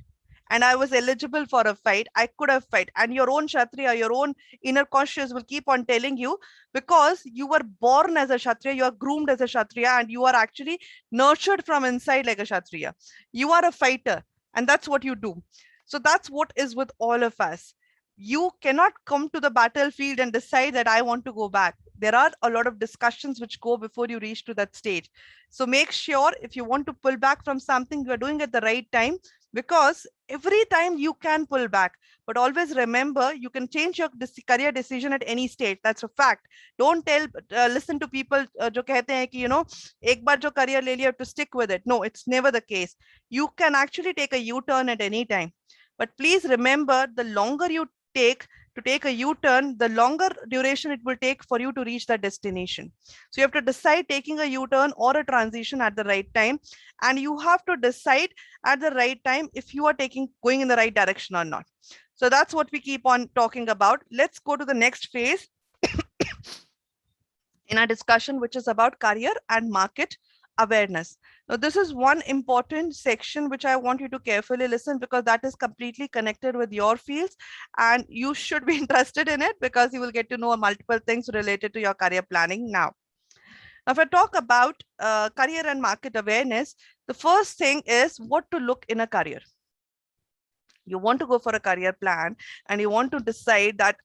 And I was eligible for a fight. I could have fight. And your own Kshatriya, your own inner conscious will keep on telling you, because you were born as a Kshatriya, you are groomed as a Kshatriya, and you are actually nurtured from inside like a Kshatriya. You are a fighter, and that's what you do. So that's what is with all of us. You cannot come to the battlefield and decide that I want to go back. There are a lot of discussions which go before you reach to that stage. So make sure if you want to pull back from something, you are doing it the right time, because every time you can pull back, but always remember, you can change your career decision at any stage. That's a fact. Don't listen to people jo kehte hain ki, ek baar jo career le liya, to stick with it. No, it's never the case. You can actually take a U-turn at any time. But please remember, the longer you take to take a U-turn, the longer duration it will take for you to reach that destination. So you have to decide taking a U-turn or a transition at the right time. And you have to decide at the right time if you are going in the right direction or not. So that's what we keep on talking about. Let's go to the next phase in our discussion, which is about career and market awareness. Now, this is one important section which I want you to carefully listen, because that is completely connected with your fields, and you should be interested in it, because you will get to know multiple things related to your career planning now. Now, if I talk about career and market awareness, the first thing is what to look in a career. You want to go for a career plan and you want to decide that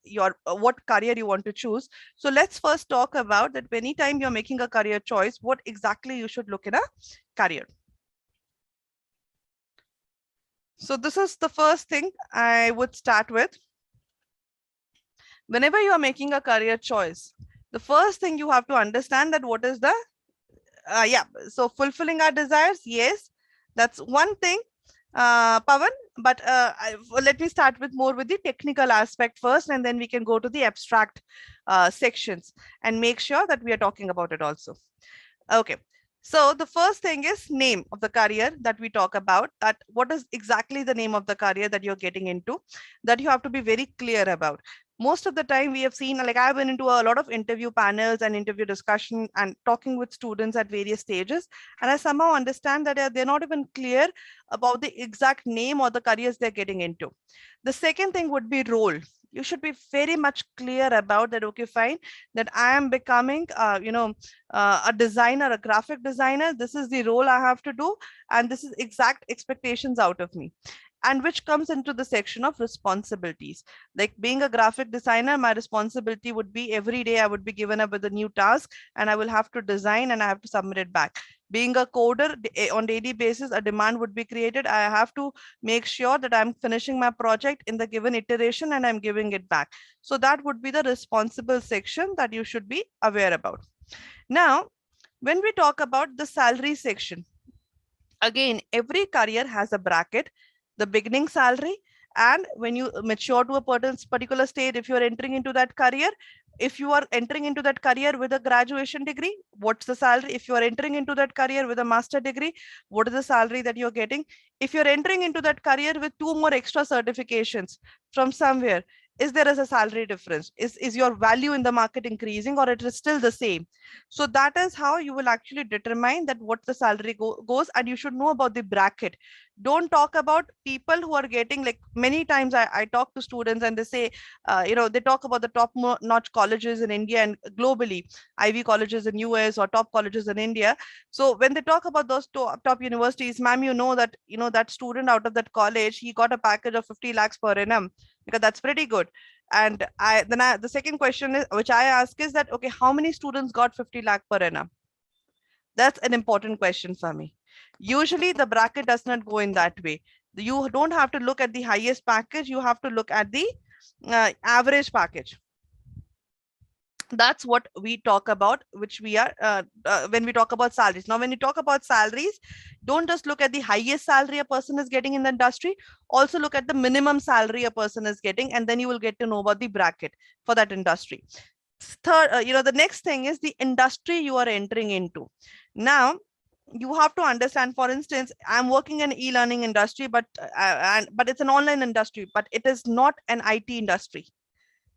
what career you want to choose. So let's first talk about that. Anytime you're making a career choice, what exactly you should look in a career. So this is the first thing I would start with. Whenever you are making a career choice, the first thing you have to understand that what is the so fulfilling our desires. Yes, that's one thing, Pawan, but let me start with the technical aspect first, and then we can go to the abstract sections and make sure that we are talking about it also. Okay. So the first thing is name of the career that we talk about, that what is exactly the name of the career that you're getting into, that you have to be very clear about. Most of the time we have seen, like I've been into a lot of interview panels and interview discussion and talking with students at various stages. And I somehow understand that they're not even clear about the exact name or the careers they're getting into. The second thing would be role. You should be very much clear about that. Okay, fine, that I am becoming, a designer, a graphic designer. This is the role I have to do, and this is exact expectations out of me. And which comes into the section of responsibilities. Like being a graphic designer, my responsibility would be every day I would be given up with a new task, and I will have to design and I have to submit it back. Being a coder, on daily basis, a demand would be created. I have to make sure that I'm finishing my project in the given iteration and I'm giving it back. So that would be the responsible section that you should be aware about. Now, when we talk about the salary section, again, every career has a bracket, the beginning salary, and when you mature to a particular state, if you are entering into that career, if you are entering into that career with a graduation degree, what's the salary? If you are entering into that career with a master degree, what is the salary that you're getting? If you're entering into that career with 2 more extra certifications from somewhere, is there is a salary difference? Is your value in the market increasing, or it is still the same? So that is how you will actually determine that what the salary goes, and you should know about the bracket. Don't talk about people who are getting, like many times I talk to students and they say, they talk about the top notch colleges in India and globally, Ivy colleges in US or top colleges in India. So when they talk about those top universities, ma'am, that, that student out of that college, he got a package of 50 lakhs per annum, because that's pretty good. And the second question is, which I ask is that, okay, how many students got 50 lakh per annum? That's an important question for me. Usually the bracket does not go in that way. You don't have to look at the highest package. You have to look at the average package. That's what we talk about, which we are when we talk about salaries. Now, when you talk about salaries, don't just look at the highest salary a person is getting in the industry. Also look at the minimum salary a person is getting, and then you will get to know about the bracket for that industry. Third, the next thing is the industry you are entering into. Now, you have to understand, for instance, I'm working in e-learning industry, but it's an online industry, but it is not an IT industry.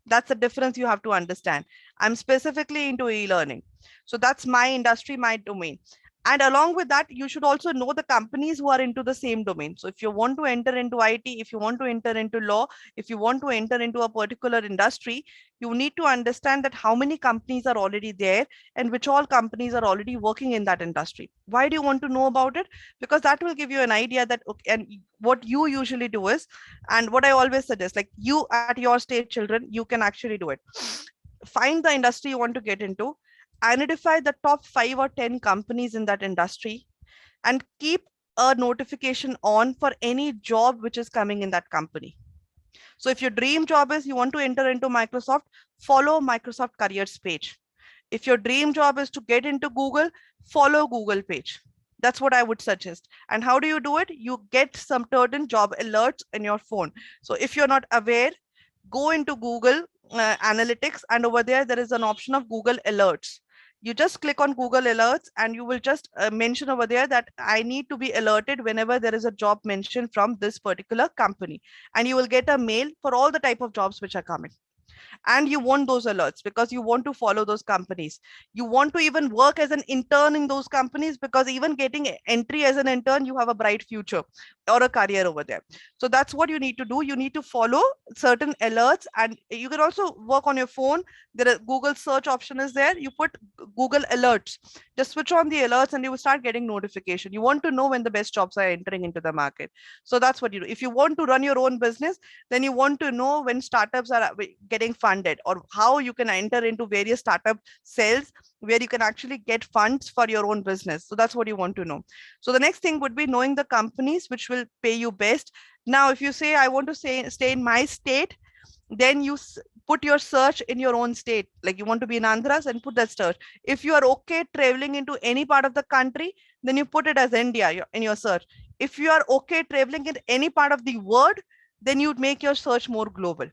That's the difference you have to understand. I'm specifically into e-learning. So that's my industry, my domain. And along with that, you should also know the companies who are into the same domain. So if you want to enter into IT, if you want to enter into law, if you want to enter into a particular industry, you need to understand that how many companies are already there and which all companies are already working in that industry. Why do you want to know about it? Because that will give you an idea that, okay, and what you usually do is, and what I always suggest, like you at your stage, children, you can actually do it. Find the industry you want to get into, identify the top 5 or 10 companies in that industry, and keep a notification on for any job which is coming in that company. So if your dream job is you want to enter into Microsoft, follow Microsoft careers page. If your dream job is to get into Google, follow Google page. That's what I would suggest. And how do you do it? You get some certain job alerts in your phone. So if you're not aware, go into Google Analytics, and over there is an option of Google Alerts. You just click on Google Alerts and you will just mention over there that I need to be alerted whenever there is a job mentioned from this particular company. And you will get a mail for all the type of jobs which are coming. And you want those alerts because you want to follow those companies. You want to even work as an intern in those companies, because even getting entry as an intern, you have a bright future or a career over there. So that's what you need to do. You need to follow certain alerts, and you can also work on your phone. There are Google search option is there. You put Google alerts, just switch on the alerts and you will start getting notification. You want to know when the best jobs are entering into the market. So that's what you do. If you want to run your own business, then you want to know when startups are getting funded, or how you can enter into various startup cells where you can actually get funds for your own business. So that's what you want to know. So the next thing would be knowing the companies which will pay you best. Now, if you say, I want to stay in my state, then you put your search in your own state. Like you want to be in Andhras, and put that search. If you are okay traveling into any part of the country, then you put it as India in your search. If you are okay traveling in any part of the world, then you make your search more global.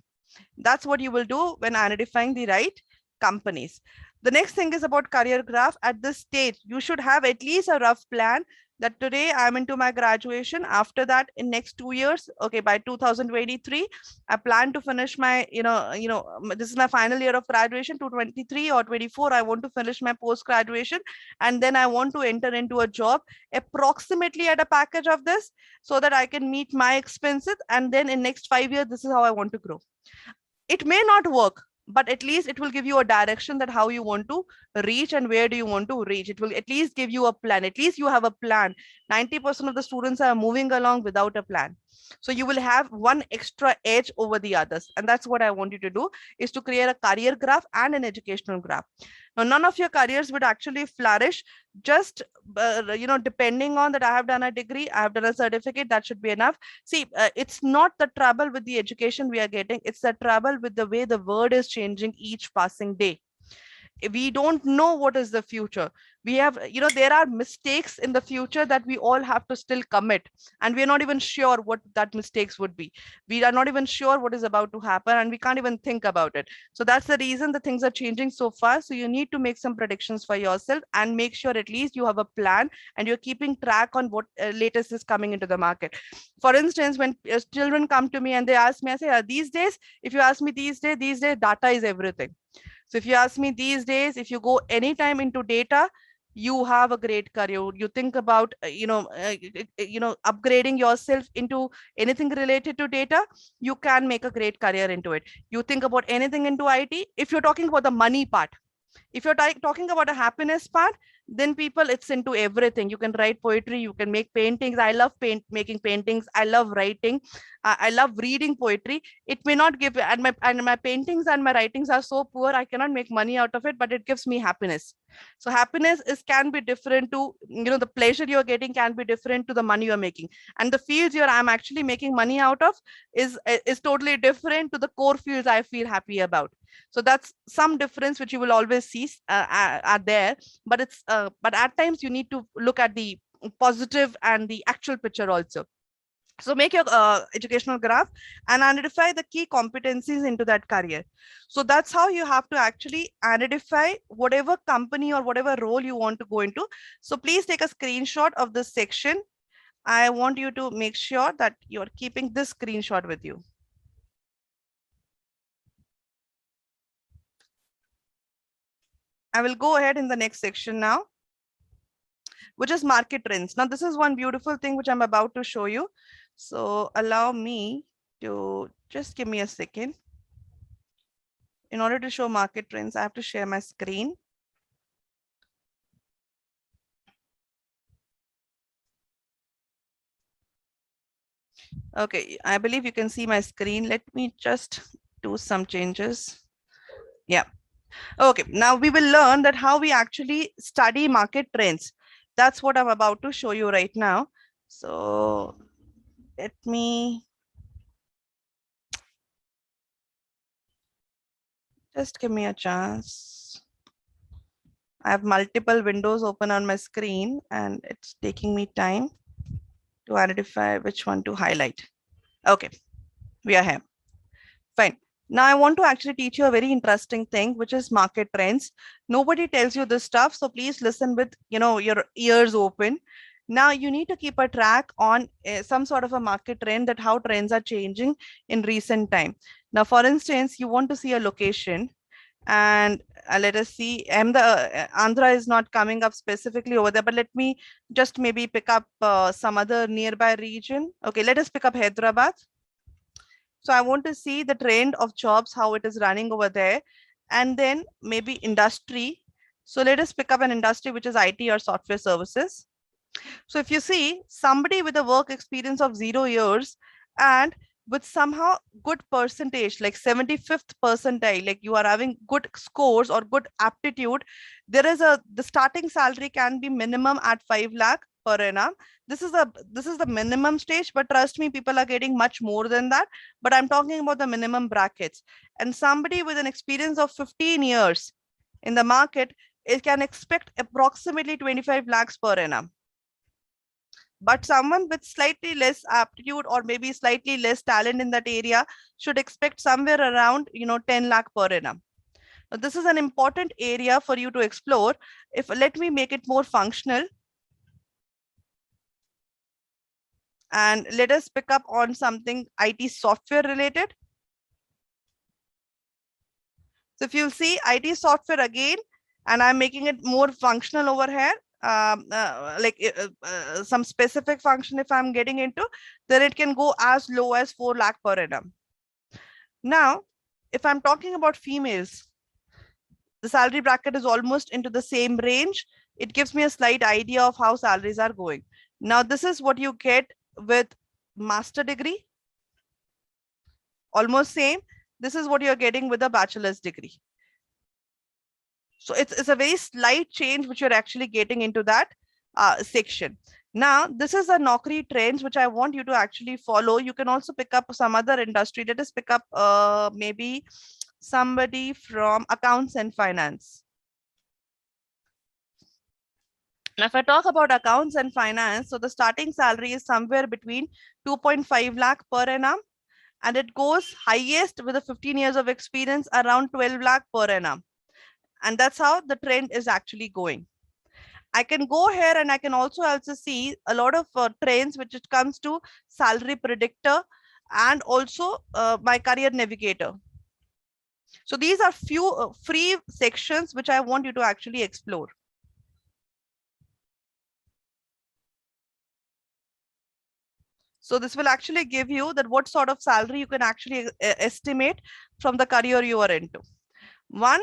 That's what you will do when identifying the right companies. The next thing is about career graph. At this stage, you should have at least a rough plan that today I'm into my graduation. After that, in next 2 years, okay, by 2023, I plan to finish my, this is my final year of graduation, 2023 or 24. I want to finish my post graduation, and then I want to enter into a job approximately at a package of this, so that I can meet my expenses. And then in next 5 years, this is how I want to grow. It may not work, but at least it will give you a direction that how you want to reach and where do you want to reach. It will at least give you a plan. At least you have a plan. 90% of the students are moving along without a plan. So you will have one extra edge over the others. And that's what I want you to do, is to create a career graph and an educational graph. Now, none of your careers would actually flourish just, depending on that I have done a degree, I have done a certificate, that should be enough. See, it's not the trouble with the education we are getting, it's the trouble with the way the world is changing each passing day. We don't know what is the future. We have, there are mistakes in the future that we all have to still commit, and we're not even sure what that mistakes would be. We are not even sure what is about to happen, and we can't even think about it. So that's the reason the things are changing so fast. So you need to make some predictions for yourself and make sure at least you have a plan and you're keeping track on what latest is coming into the market. For instance, when children come to me and they ask me, I say, these days, if you ask me these days, data is everything. So if you ask me these days, if you go anytime into data, you have a great career. You think about, upgrading yourself into anything related to data, you can make a great career into it. You think about anything into IT, if you're talking about the money part. If you're talking about a happiness part, then people, it's into everything. You can write poetry, you can make paintings. I love making paintings. I love writing. I love reading poetry. It may not give, and my paintings and my writings are so poor, I cannot make money out of it, but it gives me happiness. So happiness can be different to, the pleasure you're getting can be different to the money you're making. And the fields I'm actually making money out of is totally different to the core fields I feel happy about. So that's some difference which you will always see are there, but but at times you need to look at the positive and the actual picture also. So make your educational graph and identify the key competencies into that career. So that's how you have to actually identify whatever company or whatever role you want to go into. So please take a screenshot of this section. I want you to make sure that you're keeping this screenshot with you. I will go ahead in the next section now, which is market trends. Now, this is one beautiful thing which I'm about to show you. So allow me to just give me a second. In order to show market trends, I have to share my screen. Okay, I believe you can see my screen. Let me just do some changes. Yeah. Okay, now we will learn that how we actually study market trends. That's what I'm about to show you right now. So let me just give me a chance. I have multiple windows open on my screen and it's taking me time to identify which one to highlight. Okay, we are here. Fine. Now I want to actually teach you a very interesting thing, which is market trends. Nobody tells you this stuff, so please listen with your ears open. Now you need to keep a track on some sort of a market trend, that how trends are changing in recent time. Now, for instance, you want to see a location, and let us see. Andhra is not coming up specifically over there, but let me just maybe pick up some other nearby region. Okay, let us pick up Hyderabad. So I want to see the trend of jobs, how it is running over there, and then maybe industry. So let us pick up an industry which is IT or software services. So if you see somebody with a work experience of 0 years and with somehow good percentage, like 75th percentile, like you are having good scores or good aptitude, the starting salary can be minimum at 5 lakh per annum. This is the minimum stage, but trust me, people are getting much more than that. But I'm talking about the minimum brackets. And somebody with an experience of 15 years in the market, it can expect approximately 25 lakhs per annum. But someone with slightly less aptitude or maybe slightly less talent in that area should expect somewhere around 10 lakh per annum. Now, this is an important area for you to explore. Let me make it more functional. And let us pick up on something IT software related. So if you'll see IT software again, and I'm making it more functional over here, some specific function if I'm getting into, then it can go as low as 4 lakh per annum. Now, if I'm talking about females, the salary bracket is almost into the same range. It gives me a slight idea of how salaries are going. Now, this is what you get with master degree, almost same. This is what you're getting with a bachelor's degree. So it's a very slight change which you're actually getting into that section. Now, this is a Naukri trends which I want you to actually follow. You can also pick up some other industry. Let us pick up maybe somebody from accounts and finance. Now, if I talk about accounts and finance, so the starting salary is somewhere between 2.5 lakh per annum, and it goes highest with a 15 years of experience around 12 lakh per annum. And that's how the trend is actually going. I can go here and I can also see a lot of trends which it comes to salary predictor and also my career navigator. So these are few free sections which I want you to actually explore. So this will actually give you that what sort of salary you can actually estimate from the career you are into. One,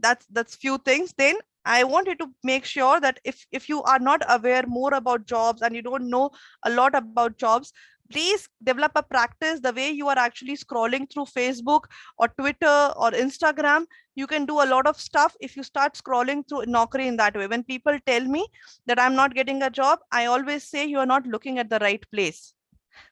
that's few things. Then I want you to make sure that if you are not aware more about jobs and you don't know a lot about jobs, please develop a practice the way you are actually scrolling through Facebook or Twitter or Instagram. You can do a lot of stuff if you start scrolling through Naukri in that way. When people tell me that I'm not getting a job, I always say you are not looking at the right place.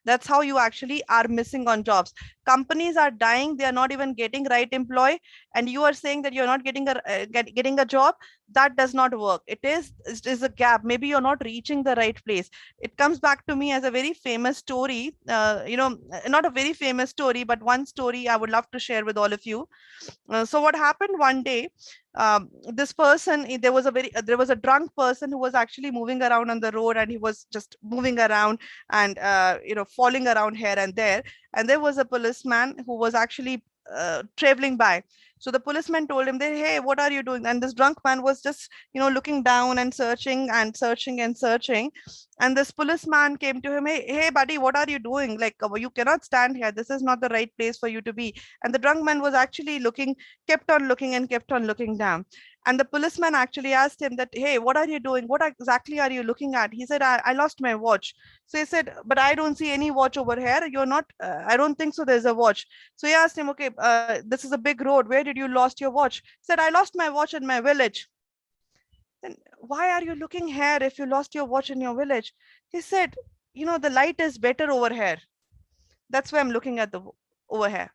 That's how you actually are missing on jobs. Companies are dying, they are not even getting right employee, and you are saying that you're not getting getting a job. That does not work. It is a gap. Maybe you're not reaching the right place. It comes back to me as a very famous story, not a very famous story, but one story I would love to share with all of you. So what happened one day, this person, there was a drunk person who was actually moving around on the road, and he was just moving around and falling around here and there, and there was a policeman who was actually traveling by. So the policeman told him that, hey, what are you doing? And this drunk man was just looking down and searching and searching and searching. And this policeman came to him, hey buddy, what are you doing? Like, you cannot stand here, this is not the right place for you to be. And the drunk man was actually looking, kept on looking and kept on looking down. And the policeman actually asked him that, hey, what are you doing? What exactly are you looking at? He said, I lost my watch. So he said, but I don't see any watch over here. You're not, I don't think so there's a watch. So he asked him, okay, this is a big road. Where did you lost your watch? He said, I lost my watch in my village. Then why are you looking here if you lost your watch in your village? He said, the light is better over here. That's why I'm looking at the over here.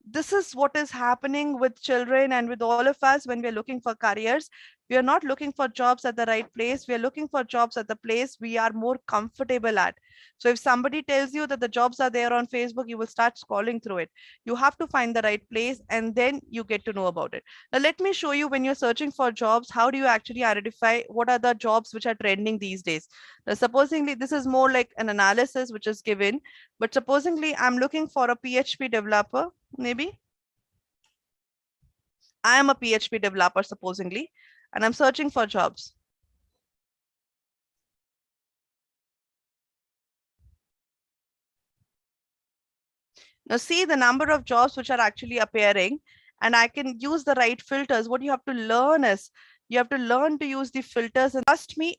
This is what is happening with children and with all of us when we're looking for careers. We are not looking for jobs at the right place. We are looking for jobs at the place we are more comfortable at. So if somebody tells you that the jobs are there on Facebook, you will start scrolling through it. You have to find the right place and then you get to know about it. Now, let me show you when you're searching for jobs, how do you actually identify what are the jobs which are trending these days? Now, supposingly, this is more like an analysis which is given, but supposingly I'm looking for a PHP developer, maybe. I am a PHP developer, supposingly, and I'm searching for jobs. Now see the number of jobs which are actually appearing, and I can use the right filters. What you have to learn is you have to learn to use the filters, and trust me,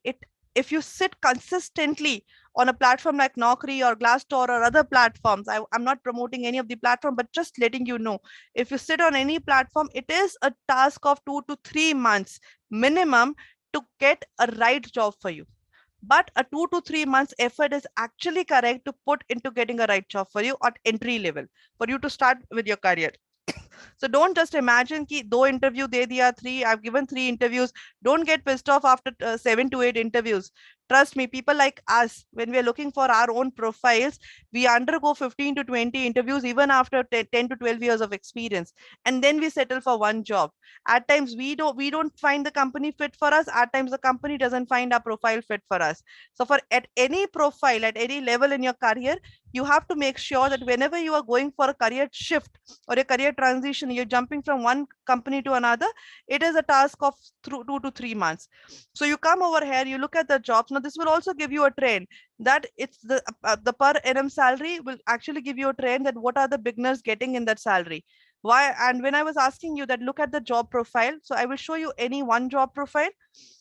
if you sit consistently on a platform like Naukri or Glassdoor or other platforms, I'm not promoting any of the platform, but just letting you know, if you sit on any platform, it is a task of 2 to 3 months minimum to get a right job for you. But a 2 to 3 months effort is actually correct to put into getting a right job for you at entry level, for you to start with your career. So don't just imagine ki do interview de diya, 3 I've given 3 interviews. Don't get pissed off after 7 to 8 interviews. Trust me, people like us, when we're looking for our own profiles, we undergo 15 to 20 interviews even after 10 to 12 years of experience, and then we settle for one job. At times we don't find the company fit for us. At times the company doesn't find our profile fit for us. So for at any profile, at any level in your career, you have to make sure that whenever you are going for a career shift or a career transition, transition, you're jumping from one company to another, it is a task of 2 to 3 months. So you come over here, you look at the jobs. Now this will also give you a trend that it's the per annum salary will actually give you a trend that what are the beginners getting in that salary. Why? And when I was asking you that look at the job profile, so I will show you any one job profile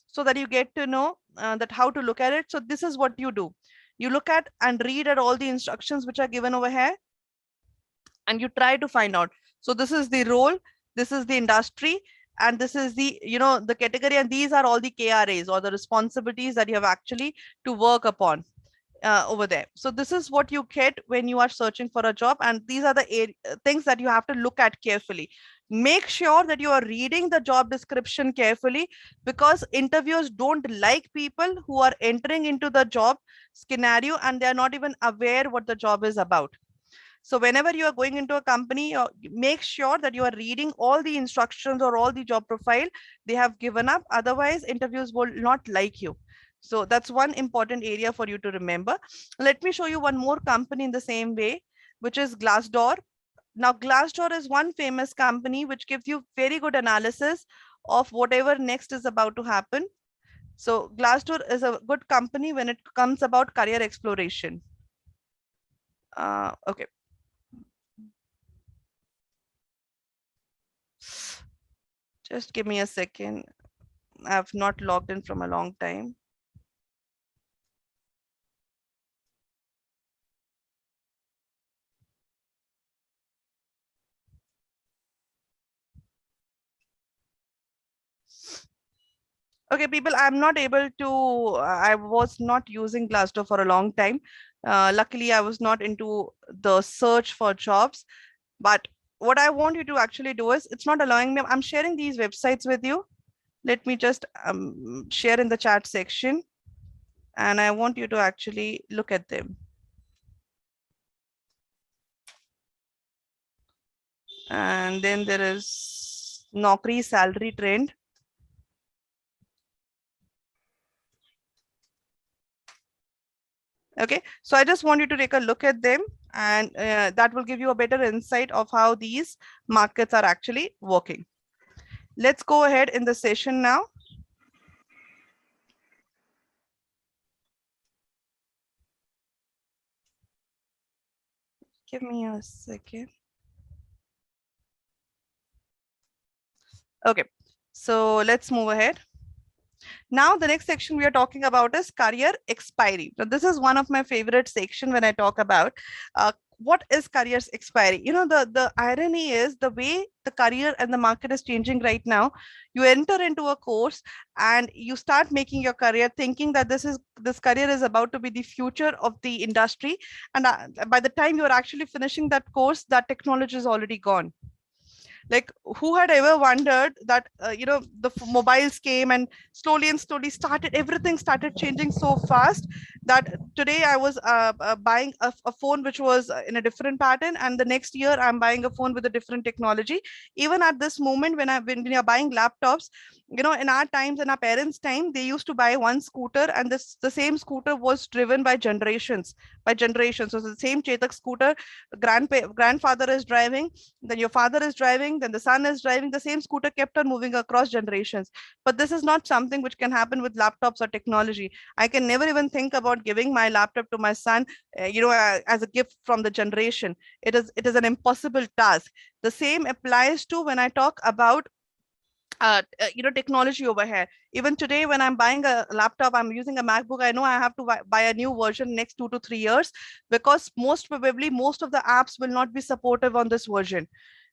so that you get to know that how to look at it. So this is what you do. You look at and read at all the instructions which are given over here, and you try to find out. So this is the role, this is the industry, and this is the, you know, the category, and these are all the KRAs or the responsibilities that you have actually to work upon over there. So this is what you get when you are searching for a job, and these are the things that you have to look at carefully. Make sure that you are reading the job description carefully, because interviewers don't like people who are entering into the job scenario and they are not even aware what the job is about. So whenever you are going into a company, make sure that you are reading all the instructions or all the job profile they have given up. Otherwise, interviews will not like you. So that's one important area for you to remember. Let me show you one more company in the same way, which is Glassdoor. Now, Glassdoor is one famous company which gives you very good analysis of whatever next is about to happen. So Glassdoor is a good company when it comes about career exploration. Okay. Just give me a second. I've not logged in from a long time. Okay, people, I'm not able to, I was not using Glassdoor for a long time. Luckily, I was not into the search for jobs. But what I want you to actually do is, it's not allowing me. I'm sharing these websites with you. Let me just share in the chat section. And I want you to actually look at them. And then there is Naukri salary trend. Okay, so I just want you to take a look at them, and that will give you a better insight of how these markets are actually working. Let's go ahead in the session now. Give me a second. Okay, so let's move ahead. Now, the next section we are talking about is career expiry. Now, this is one of my favorite section when I talk about what is careers expiry. You know, the irony is the way the career and the market is changing right now. You enter into a course and you start making your career thinking that this career is about to be the future of the industry, and by the time you're actually finishing that course, that technology is already gone. Like, who had ever wondered that you know, the mobiles came and slowly everything started changing so fast that today I was buying a phone which was in a different pattern, and the next year I'm buying a phone with a different technology. Even at this moment, when you're buying laptops, you know, in our times, in our parents' time, they used to buy one scooter, and the same scooter was driven by generations. So the same Chetak scooter, grandfather is driving, then your father is driving, then the son is driving, the same scooter kept on moving across generations. But this is not something which can happen with laptops or technology. I can never even think about giving my laptop to my son, you know, as a gift from the generation. It is an impossible task. The same applies to when I talk about you know, technology over here. Even today, when I'm buying a laptop, I'm using a MacBook, I know I have to buy a new version next 2 to 3 years, because most probably most of the apps will not be supportive on this version.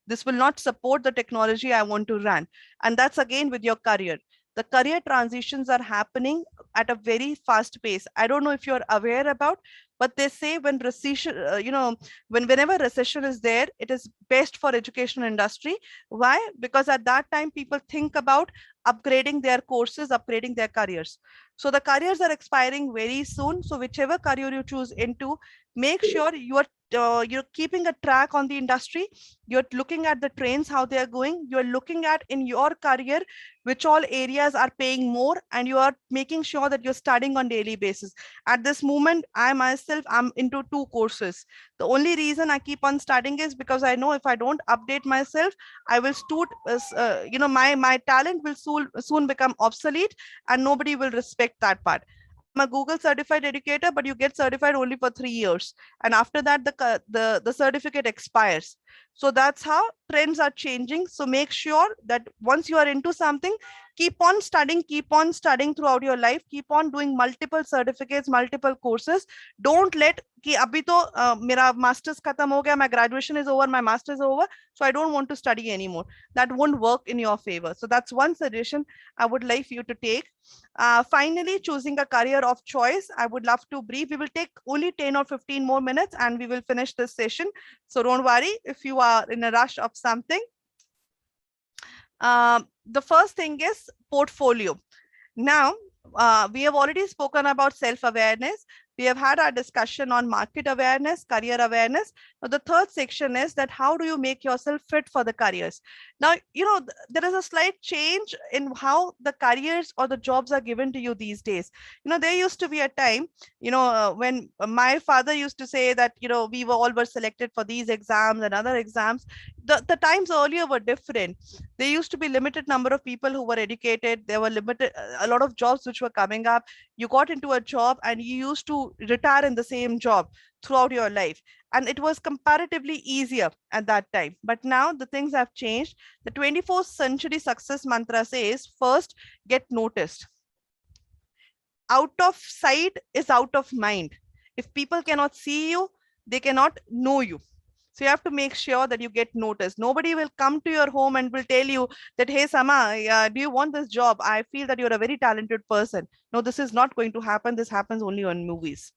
This will not support the technology I want to run. And that's again with your career. The career transitions are happening at a very fast pace. I don't know if you're aware about, but they say when recession, you know, whenever recession is there, it is best for education industry. Why? Because at that time, people think about upgrading their courses, upgrading their careers. So the careers are expiring very soon. So whichever career you choose into, make sure you are you're keeping a track on the industry. You're looking at the trends, how they are going. You're looking at in your career which all areas are paying more, and you are making sure that you're studying on daily basis. At this moment, I myself am into 2 courses. The only reason I keep on studying is because I know if I don't update myself, I will my talent will soon become obsolete, and nobody will respect that part. I'm a Google certified educator, but you get certified only for 3 years, and after that the certificate expires. So that's how trends are changing. So make sure that once you are into something, keep on studying throughout your life, keep on doing multiple certificates, multiple courses. Don't let कि अभी तो मेरा masters खत्म हो गया, my graduation is over, my masters is over, so I don't want to study anymore. That won't work in your favor. So that's one suggestion I would like you to take. Finally, choosing a career of choice. I would love to brief. We will take only 10 or 15 more minutes and we will finish this session. So don't worry if you are in a rush of something. The first thing is portfolio. Now, we have already spoken about self-awareness. We have had our discussion on market awareness, career awareness. Now, the third section is that how do you make yourself fit for the careers? Now, there is a slight change in how the careers or the jobs are given to you these days. There used to be a time, when my father used to say that, we were selected for these exams and other exams. The times earlier were different. There used to be limited number of people who were educated. There were a lot of jobs which were coming up. You got into a job and you used to retire in the same job throughout your life, and it was comparatively easier at that time. But now the things have changed. The 21st century success mantra says, first get noticed. Out of sight is out of mind. If people cannot see you, they cannot know you. So you have to make sure that you get noticed. Nobody will come to your home and will tell you that, hey, Sama, do you want this job? I feel that you're a very talented person. No, this is not going to happen. This happens only on movies.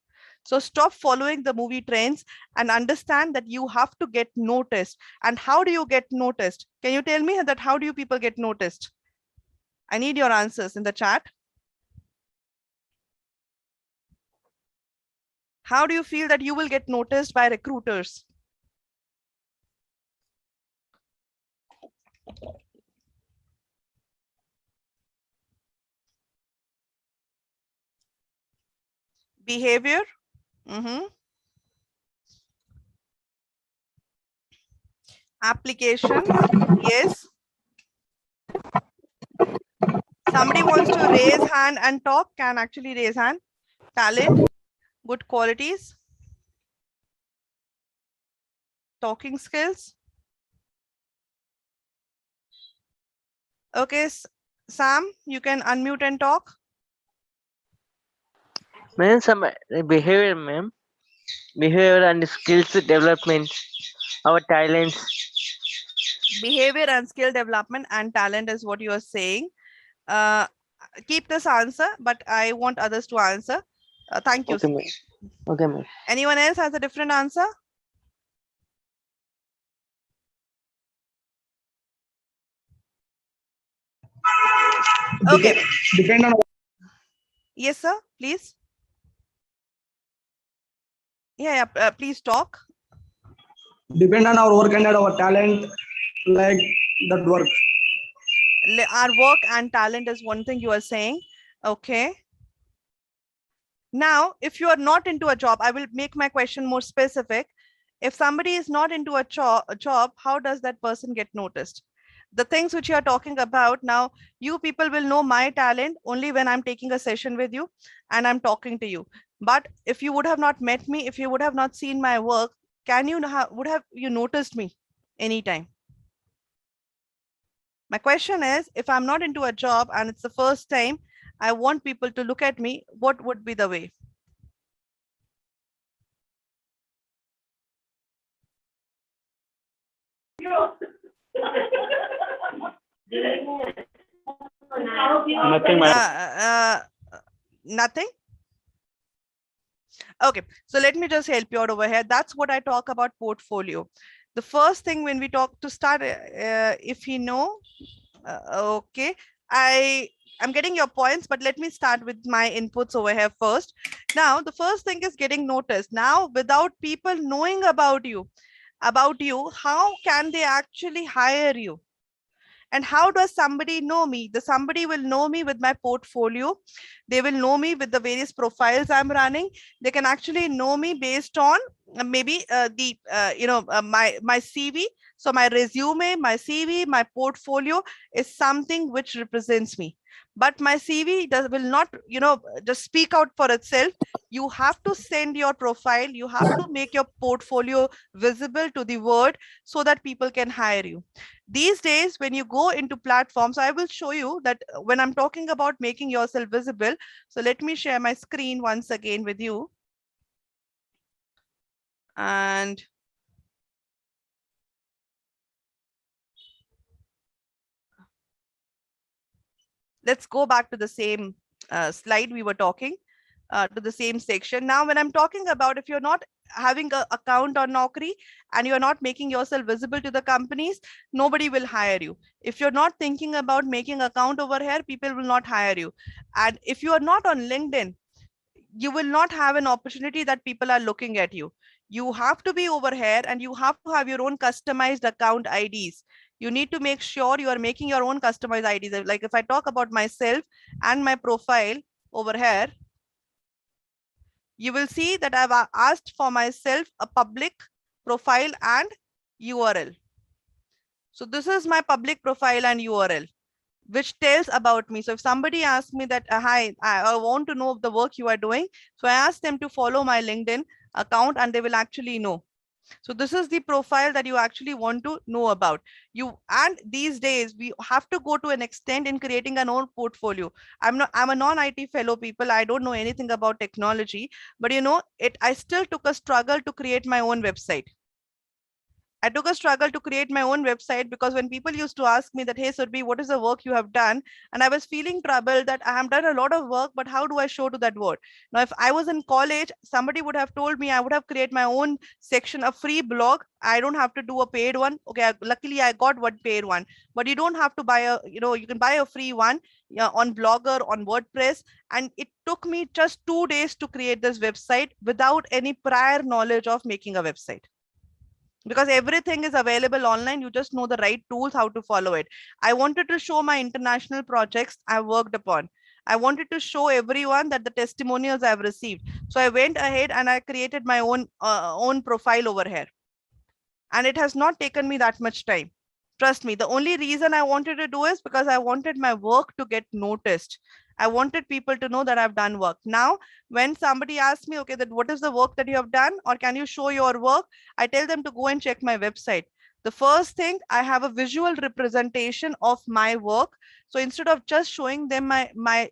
So stop following the movie trends and understand that you have to get noticed. And how do you get noticed? Can you tell me that how do you people get noticed? I need your answers in the chat. How do you feel that you will get noticed by recruiters? Behavior. Applications. Yes. Somebody wants to raise hand and talk, can actually raise hand. Talent, good qualities, talking skills. Okay, Sam, you can unmute and talk. Ma'am, some behavior, ma'am. Behavior and skills development, our talents. Behavior and skill development and talent is what you are saying. Keep this answer, but I want others to answer. Thank you. Okay, ma'am. Okay, ma'am. Anyone else has a different answer? Okay. Depend on. Yes, sir. Please. Yeah. Please talk. Depend on our work and our talent, like that work. Our work and talent is one thing you are saying. Okay. Now, if you are not into a job, I will make my question more specific. If somebody is not into a job, how does that person get noticed? The things which you are talking about now, you people will know my talent only when I'm taking a session with you and I'm talking to you. But if you would have not met me, if you would have not seen my work, would have you noticed me anytime? My question is, if I'm not into a job and it's the first time I want people to look at me, what would be the way? Nothing, Nothing. Okay, so let me just help you out over here. That's what I talk about portfolio. The first thing when we talk to start, if you know, okay, I'm getting your points, but let me start with my inputs over here first. Now, the first thing is getting noticed. Now, without people knowing about you, how can they actually hire you? And how does somebody know me? The somebody will know me with my portfolio. They will know me with the various profiles I'm running. They can actually know me based on maybe my CV. So my resume, my CV, my portfolio is something which represents me. But my CV will not, just speak out for itself. You have to send your profile. You have to make your portfolio visible to the world so that people can hire you. These days, when you go into platforms, I will show you that when I'm talking about making yourself visible. So let me share my screen once again with you. And let's go back to the same slide we were talking, to the same section. Now, when I'm talking about if you're not having an account on Naukri and you're not making yourself visible to the companies, nobody will hire you. If you're not thinking about making account over here, people will not hire you. And if you are not on LinkedIn, you will not have an opportunity that people are looking at you. You have to be over here and you have to have your own customized account IDs. You need to make sure you are making your own customized IDs. Like if I talk about myself and my profile over here, you will see that I've asked for myself a public profile and URL. So this is my public profile and URL, which tells about me. So if somebody asks me that, hi, I want to know the work you are doing. So I ask them to follow my LinkedIn account and they will actually know. So this is the profile that you actually want to know about you. And these days we have to go to an extent in creating an own portfolio. I'm a non-IT fellow people. I don't know anything about technology, but I still took a struggle to create my own website. I took a struggle to create my own website because when people used to ask me that, hey, Surbhi, what is the work you have done? And I was feeling troubled that I have done a lot of work, but how do I show to that word? Now, if I was in college, somebody would have told me I would have created my own section, a free blog. I don't have to do a paid one. Okay, luckily I got one paid one, but you don't have to buy you can buy a free one, yeah, on Blogger, on WordPress. And it took me just 2 days to create this website without any prior knowledge of making a website, because everything is available online. You just know the right tools, how to follow it. I wanted to show my international projects I worked upon. I wanted to show everyone that the testimonials I've received. So I went ahead and I created my own profile over here. And it has not taken me that much time. Trust me, the only reason I wanted to do is because I wanted my work to get noticed. I wanted people to know that I've done work. Now, when somebody asks me, okay, that what is the work that you have done, or can you show your work? I tell them to go and check my website. The first thing, I have a visual representation of my work. So instead of just showing them my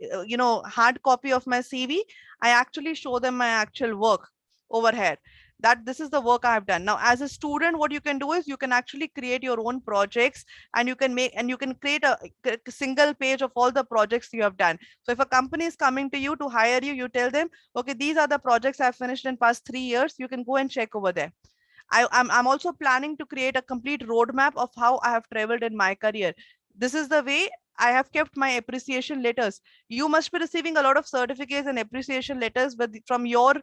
hard copy of my CV, I actually show them my actual work over here, that this is the work I have done. Now, as a student, what you can do is you can actually create your own projects, and you can create a single page of all the projects you have done. So if a company is coming to you to hire you, you tell them, okay, these are the projects I've finished in past 3 years. You can go and check over there. I'm also planning to create a complete roadmap of how I have traveled in my career. This is the way I have kept my appreciation letters. You must be receiving a lot of certificates and appreciation letters from your,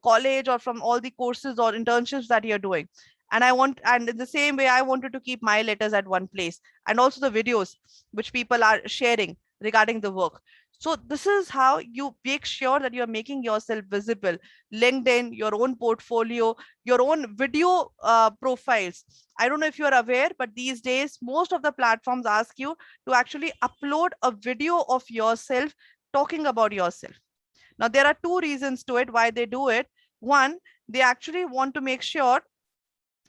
college, or from all the courses or internships that you're doing. And in the same way, I wanted to keep my letters at one place, and also the videos which people are sharing regarding the work. So this is how you make sure that you're making yourself visible. LinkedIn, your own portfolio, your own video profiles. I don't know if you're aware, but these days, most of the platforms ask you to actually upload a video of yourself talking about yourself. Now, there are two reasons to it why they do it. One, they actually want to make sure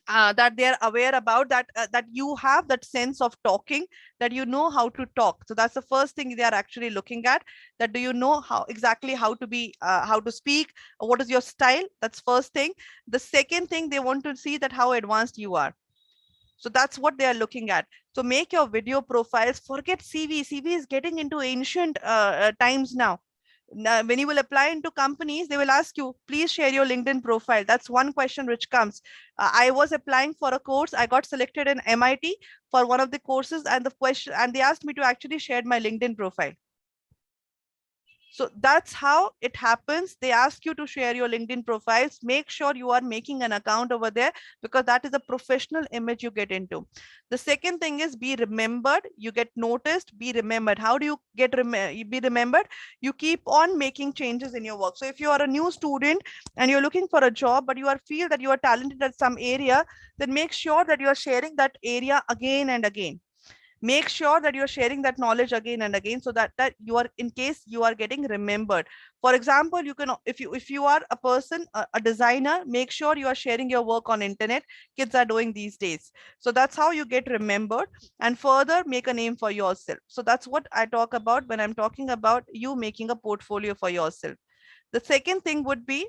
that they're aware about that you have that sense of talking, that you know how to talk. So that's the first thing they are actually looking at, that do you know how exactly how to be how to speak, what is your style. That's first thing. The second thing, they want to see that how advanced you are. So that's what they are looking at. So make your video profiles. Forget CV. CV is getting into ancient times now. Now, when you will apply into companies, they will ask you, please share your LinkedIn profile. That's one question which comes. I was applying for a course. I got selected in MIT for one of the courses, and they asked me to actually share my LinkedIn profile. So that's how it happens. They ask you to share your LinkedIn profiles. Make sure you are making an account over there, because that is a professional image you get into. The second thing is be remembered. You get noticed, be remembered. How do you get be remembered? You keep on making changes in your work. So if you are a new student and you're looking for a job, but you feel that you are talented at some area, then make sure that you are sharing that area again and again. Make sure that you're sharing that knowledge again and again, so that you are, in case you are getting remembered. For example, you can, if you are a person, a designer, make sure you are sharing your work on internet. Kids are doing these days. So that's how you get remembered, and further make a name for yourself. So that's what I talk about when I'm talking about you making a portfolio for yourself. The second thing would be,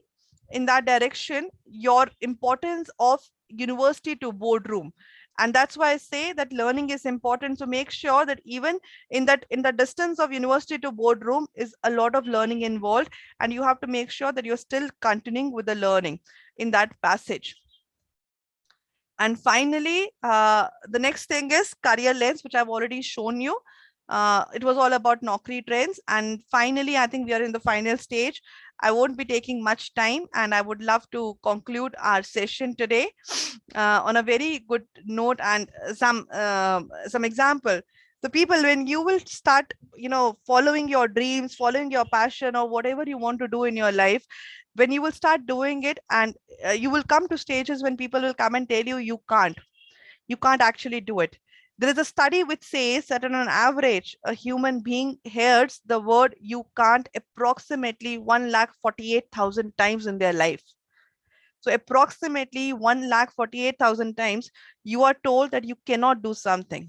in that direction, your importance of university to boardroom. And that's why I say that learning is important. So make sure that even in the distance of university to boardroom is a lot of learning involved, and you have to make sure that you're still continuing with the learning in that passage. And finally, the next thing is career lens, which I've already shown you. It was all about Naukri trends. And finally, I think we are in the final stage. I won't be taking much time, and I would love to conclude our session today on a very good note and some example. The people, when you will start, following your dreams, following your passion, or whatever you want to do in your life, when you will start doing it, and you will come to stages when people will come and tell you you can't actually do it. There is a study which says that on an average, a human being hears the word you can't approximately 1,48,000 times in their life. So approximately 1,48,000 times you are told that you cannot do something.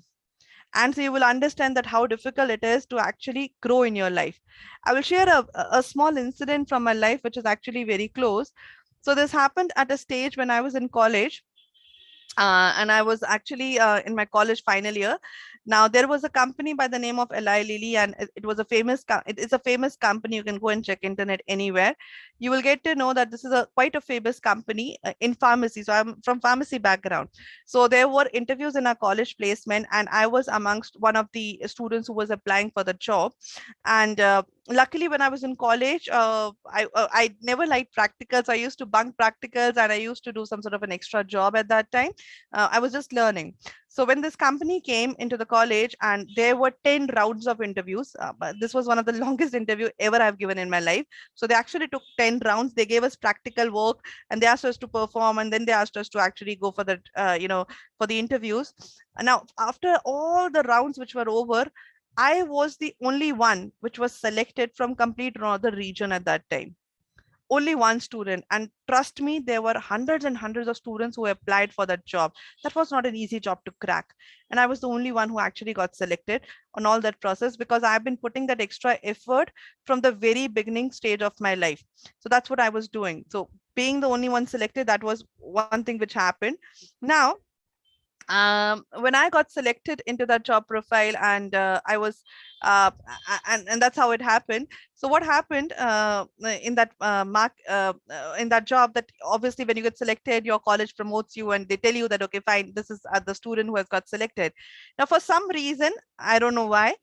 And so you will understand that how difficult it is to actually grow in your life. I will share a small incident from my life, which is actually very close. So this happened at a stage when I was in college. And I was actually in my college final year. Now there was a company by the name of Eli Lilly, and it was a famous. It is a famous company. You can go and check internet anywhere. You will get to know that this is a quite a famous company in pharmacy. So I'm from pharmacy background. So there were interviews in our college placement, and I was amongst one of the students who was applying for the job. And luckily, when I was in college, I never liked practicals. I used to bunk practicals, and I used to do some sort of an extra job at that time. I was just learning. So when this company came into the college, and there were 10 rounds of interviews, but this was one of the longest interview ever I've given in my life. So they actually took 10 rounds. They gave us practical work, and they asked us to perform, and then they asked us to actually go for the, for the interviews. Now, after all the rounds which were over, I was the only one which was selected from complete another region at that time. Only one student. And trust me, there were hundreds and hundreds of students who applied for that job. That was not an easy job to crack. And I was the only one who actually got selected on all that process, because I've been putting that extra effort from the very beginning stage of my life. So that's what I was doing. So being the only one selected, that was one thing which happened. Now, when I got selected into that job profile, and I was and that's how it happened. So what happened in that in that job, that obviously when you get selected, your college promotes you, and they tell you that, okay, fine, this is the student who has got selected. Now, for some reason, I don't know why,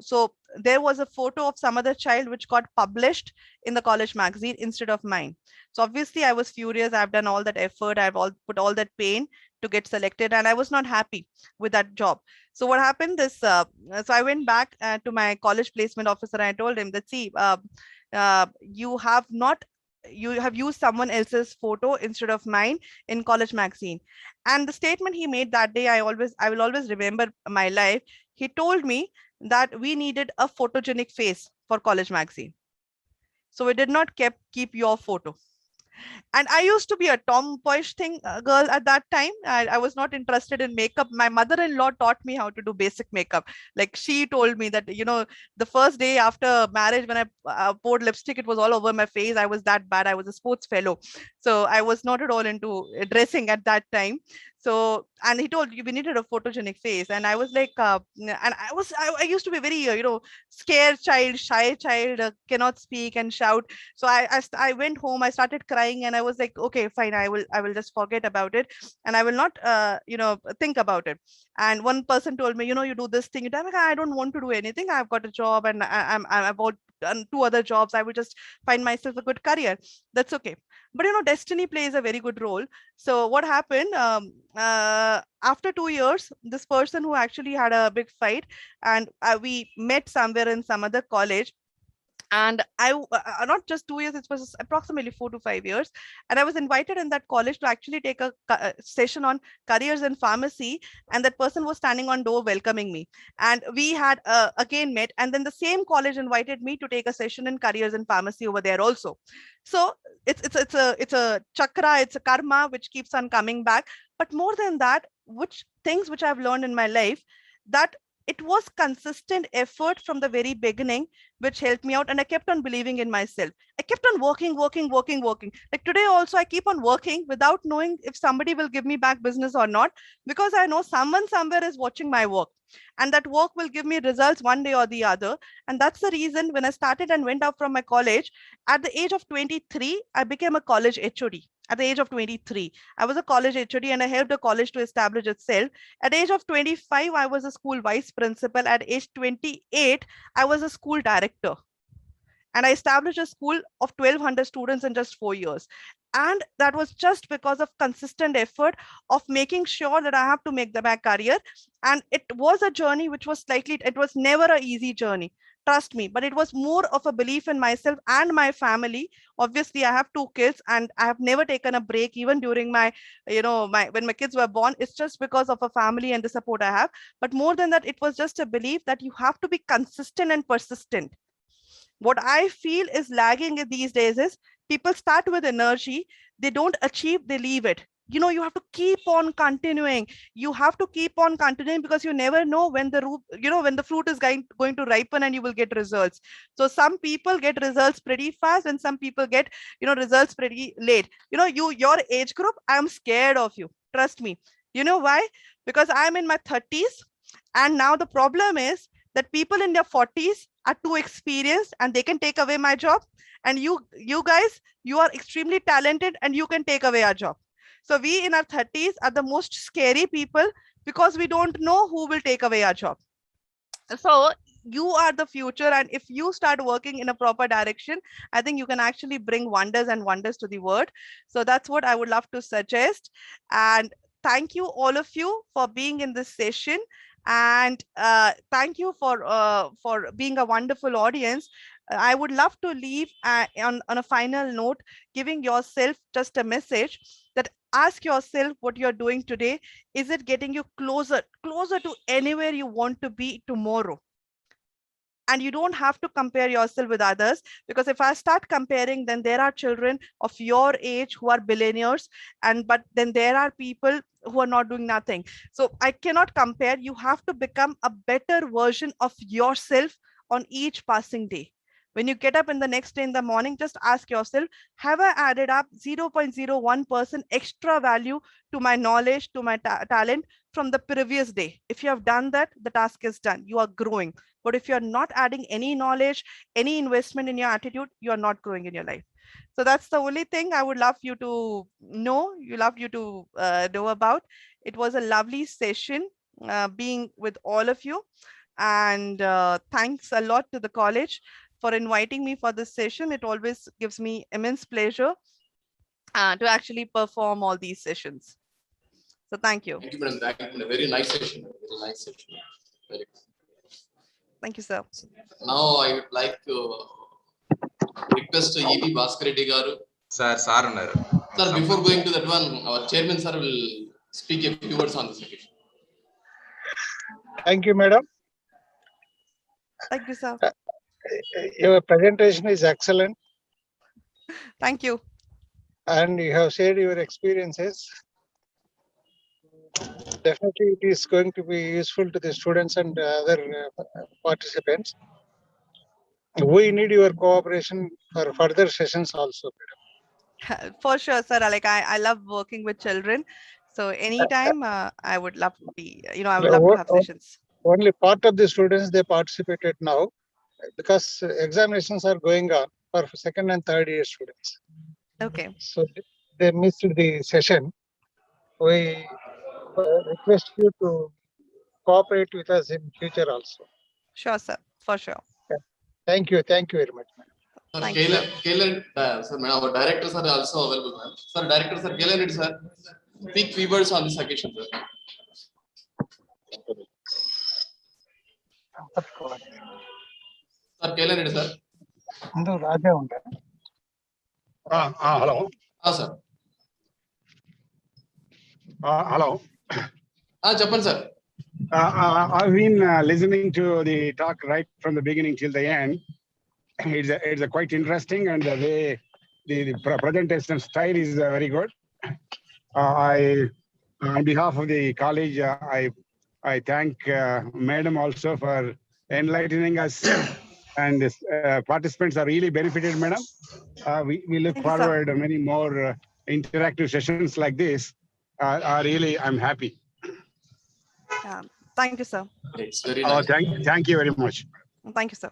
so there was a photo of some other child which got published in the college magazine instead of mine. So obviously I was furious. I've done all that effort, I've put all that pain to get selected, and I was not happy with that job. So what happened is, so I went back to my college placement officer, and I told him that, see, you have used someone else's photo instead of mine in college magazine. And the statement he made that day, I will always remember my life. He told me that we needed a photogenic face for college magazine, so we did not keep your photo. And I used to be a tomboyish girl at that time. I was not interested in makeup. My mother-in-law taught me how to do basic makeup. Like, she told me that, the first day after marriage, when I poured lipstick, it was all over my face. I was that bad. I was a sports fellow. So I was not at all into dressing at that time. So, and he told you we needed a photogenic face, and I was like, and I used to be very scared child, shy child, cannot speak and shout. So I went home, I started crying, and I was like, okay, fine, I will just forget about it, and I will not think about it. And one person told me, you do this thing. I'm like, I don't want to do anything. I've got a job, and I'm about done 2 other jobs. I will just find myself a good career. That's okay. But destiny plays a very good role. So what happened? After 2 years, this person who actually had a big fight, and we met somewhere in some other college, and not just 2 years, it was approximately 4 to 5 years, and I was invited in that college to actually take a session on careers in pharmacy, and that person was standing on door welcoming me, and we had again met, and then the same college invited me to take a session in careers in pharmacy over there also. So it's a chakra, it's a karma which keeps on coming back. But more than that, which I've learned in my life, that it was consistent effort from the very beginning which helped me out, and I kept on believing in myself. I kept on working. Like today also, I keep on working without knowing if somebody will give me back business or not, because I know someone somewhere is watching my work, and that work will give me results one day or the other. And that's the reason when I started and went out from my college at the age of 23, I became a college HOD. At the age of 23, I was a college HOD, and I helped the college to establish itself. At age of 25, I was a school vice principal. At age 28, I was a school director, and I established a school of 1,200 students in just 4 years. And that was just because of consistent effort of making sure that I have to make my career. And it was a journey which was it was never an easy journey. Trust me, but it was more of a belief in myself and my family. Obviously, I have 2 kids, and I have never taken a break, even during when my kids were born. It's just because of a family and the support I have. But more than that, it was just a belief that you have to be consistent and persistent. What I feel is lagging these days is people start with energy, they don't achieve, they leave it. You have to keep on continuing. You have to keep on continuing, because you never know when when the fruit is going to ripen and you will get results. So some people get results pretty fast, and some people get results pretty late. Your age group, I'm scared of you. Trust me. You know why? Because I'm in my 30s, and now the problem is that people in their 40s are too experienced, and they can take away my job. And you guys, you are extremely talented, and you can take away our job. So we in our 30s are the most scary people, because we don't know who will take away our job. So you are the future, and if you start working in a proper direction, I think you can actually bring wonders and wonders to the world. So that's what I would love to suggest. And thank you, all of you, for being in this session. And thank you for being a wonderful audience. I would love to leave on a final note, giving yourself just a message that ask yourself what you're doing today. Is it getting you closer to anywhere you want to be tomorrow? And you don't have to compare yourself with others, because if I start comparing, then there are children of your age who are billionaires, but then there are people who are not doing nothing. So I cannot compare. You have to become a better version of yourself on each passing day. When you get up in the next day in the morning, just ask yourself, have I added up 0.01% extra value to my knowledge, to my talent from the previous day? If you have done that, the task is done. You are growing. But if you're not adding any knowledge, any investment in your attitude, you are not growing in your life. So that's the only thing I would love you to know. Know about. It was a lovely session being with all of you. And thanks a lot to the college for inviting me for this session. It always gives me immense pleasure to actually perform all these sessions. So thank you. Thank you, madam. Thank you. Very nice session. Very nice session. Very good. Thank you, sir. Now I would like to request E.B. Bhaskar Reddy garu. Sir, Sir, before going to that one, our chairman sir will speak a few words on this occasion. Thank you, madam. Thank you, sir. Your presentation is excellent, Thank you. and you have shared your experiences. Definitely, it is going to be useful to the students and other participants. We need your cooperation for further sessions also, madam. For sure, sir. Like I love working with children. So anytime, I would love to be, I would Yeah, love to have sessions. only part of the students they participated now because examinations are going on for second and third year students. Okay. So they missed the session. We request you to cooperate with us in future also. Sure, sir. For sure. Thank you very much, ma'am. Sir, Thank you, sir. sir, madam, our directors are also available, ma'am. Sir, director, sir, Kailan, sir, speak few words on this occasion, sir. Sir, Kailan, sir. Andu Raja unde. Hello. Sir. Hello. Chappan, sir. I've been listening to the talk right from the beginning till the end. It's a quite interesting, and the way the presentation style is very good. I, on behalf of the college, I thank Madam also for enlightening us, and participants are really benefited, Madam. We look Thank you, sir. forward to many more interactive sessions like this. I'm happy. Thank you, sir. It's very nice. Thank you very much. Thank you, sir.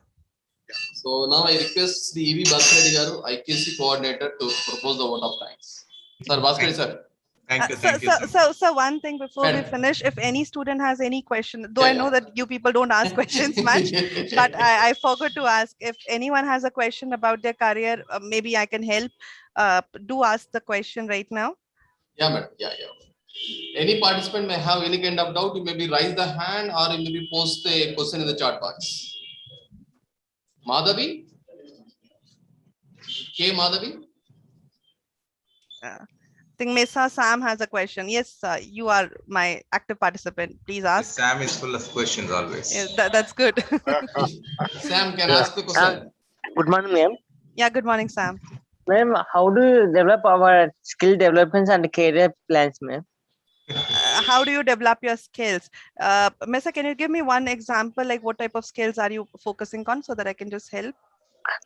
So now I request the EV Bhaskar Garu, IQC coordinator, to propose the vote of thanks. Sir, Bhaskar, sir. Thank you. So one thing before we finish, if any student has any question, though Yeah, I know that you people don't ask questions much, but I forgot to ask if anyone has a question about their career, maybe I can help. Do ask the question right now. Yeah, madam. Yeah. Any participant may have any kind of doubt, you maybe raise the hand or you maybe post a question in the chat box. Madhavi? K. Madhavi? I think Mesa Sam has a question. Yes, you are my active participant. Please ask. Sam is full of questions always. Yeah, that's good. Sam can ask the question. Good morning, ma'am. Yeah, good morning, Sam. Ma'am, how do you develop our skill developments and career plans, ma'am? How do you develop your skills? Mesa, can you give me one example? Like what type of skills are you focusing on so that I can just help?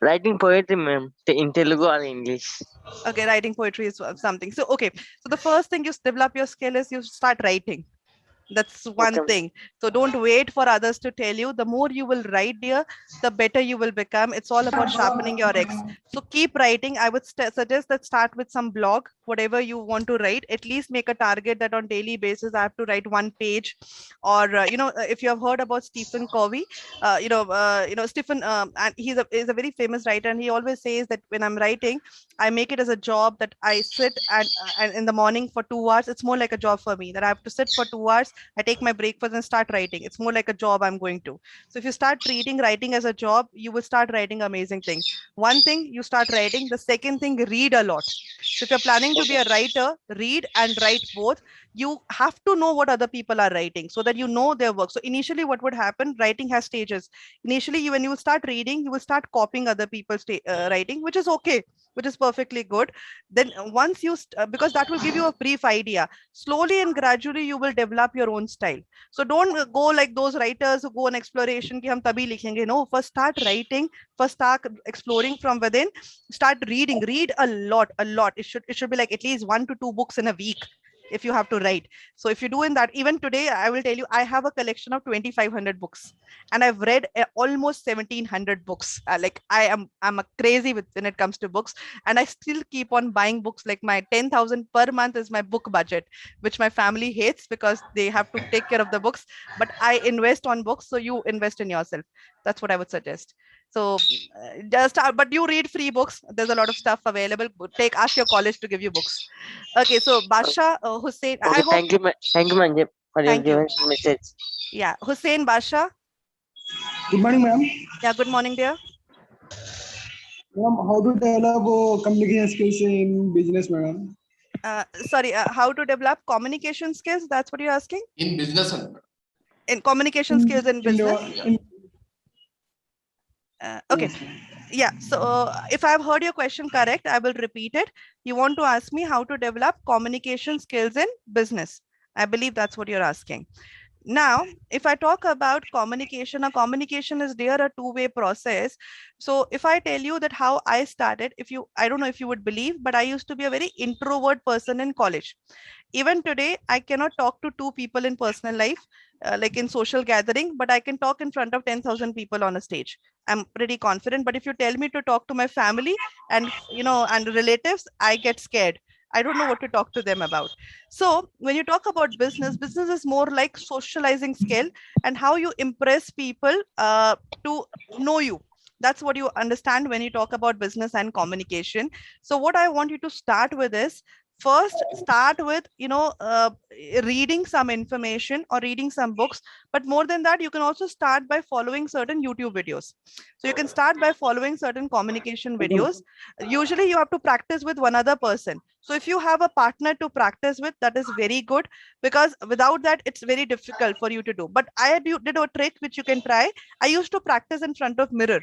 Writing poetry, ma'am, in Telugu or English. Okay, writing poetry is something. So, okay. So the first thing you develop your skill is you start writing. That's one thing. So don't wait for others to tell you. The more you will write, dear, the better you will become. It's all about sharpening your X. So keep writing. I would suggest that start with some blog, whatever you want to write. At least make a target that on daily basis I have to write 1 page. Or if you have heard about Stephen Covey, Stephen, and he's a very famous writer, and he always says that when I'm writing, I make it as a job that I sit and in the morning for 2 hours. It's more like a job for me that I have to sit for 2 hours. I take my breakfast and start writing. It's more like a job I'm going to. So if you start treating writing as a job, you will start writing amazing things. One thing, you start writing. The second thing, read a lot. So if you're planning to be a writer, read and write both. You have to know what other people are writing so that you know their work. So initially what would happen, writing has stages. Initially, when you start reading, you will start copying other people's writing, which is okay, which is perfectly good. Then once you, because that will give you a brief idea, slowly and gradually you will develop your own style. So don't go like those writers who go on exploration ki hum tabhi likhenge. No, first start writing, first start exploring from within, start reading, read a lot. It should be like at least 1 to 2 books in a week if you have to write. So if you do in that, even today, I will tell you, I have a collection of 2,500 books and I've read almost 1,700 books. I'm a crazy when it comes to books, and I still keep on buying books. Like my 10,000 per month is my book budget, which my family hates because they have to take care of the books, but I invest on books. So you invest in yourself. That's what I would suggest. So but you read free books. There's a lot of stuff available. Ask your college to give you books. Okay, so Basha Hussein. Okay, thank you, Manjeet, for your Thank you. given message. Yeah, Hussein Basha. Good morning, ma'am. Yeah, good morning, dear. Ma'am, how to develop communication skills in business, madam? Sorry, how to develop communication skills? That's what you're asking? In business. In communication skills in business? Okay. Yeah, so if I've heard your question correct, I will repeat it. You want to ask me how to develop communication skills in business. I believe that's what you're asking. Now, if I talk about communication, a communication is there a two-way process. So if I tell you that how I started, I don't know if you would believe, but I used to be a very introvert person in college. Even today, I cannot talk to two people in personal life, like in social gathering, but I can talk in front of 10,000 people on a stage. I'm pretty confident. But if you tell me to talk to my family and, and relatives, I get scared. I don't know what to talk to them about. So when you talk about business is more like socializing skill and how you impress people to know you. That's what you understand when you talk about business and communication. So what I want you to start with is, first start with reading some information or reading some books, but more than that, you can also start by following certain YouTube videos. So you can start by following certain communication videos. Usually you have to practice with one other person. So if you have a partner to practice with, that is very good, because without that it's very difficult for you to do. But I did a trick which you can try. I used to practice in front of mirror.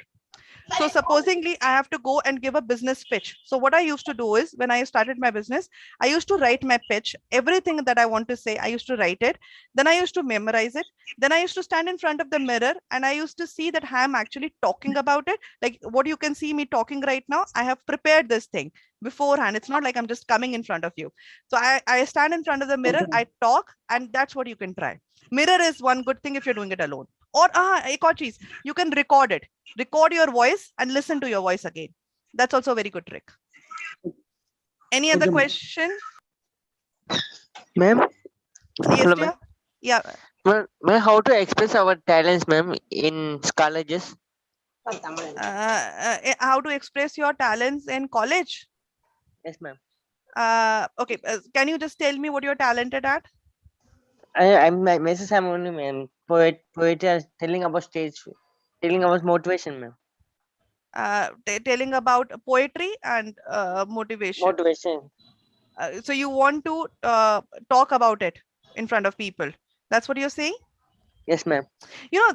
So supposingly I have to go and give a business pitch. So what I used to do is, when I started my business, I used to write my pitch, everything that I want to say, I used to write it. Then I used to memorize it. Then I used to stand in front of the mirror and I used to see that I am actually talking about it. Like what you can see me talking right now, I have prepared this thing beforehand. It's not like I'm just coming in front of you. So I stand in front of the mirror, I talk, and that's what you can try. Mirror is one good thing if you're doing it alone. Or ek aur cheez, you can record it. Record your voice and listen to your voice again. That's also a very good trick. Any other question? Ma'am? Yes, Hello, dear? ma'am. Yeah. Ma'am, how to express our talents, ma'am, in colleges? How to express your talents in college? Yes, ma'am. Okay. Can you just tell me what you're talented at? I'm only, ma'am. Poetry, telling about stage, telling about motivation, ma'am. Telling about poetry and motivation. Motivation. So you want to talk about it in front of people. That's what you're saying? Yes, ma'am.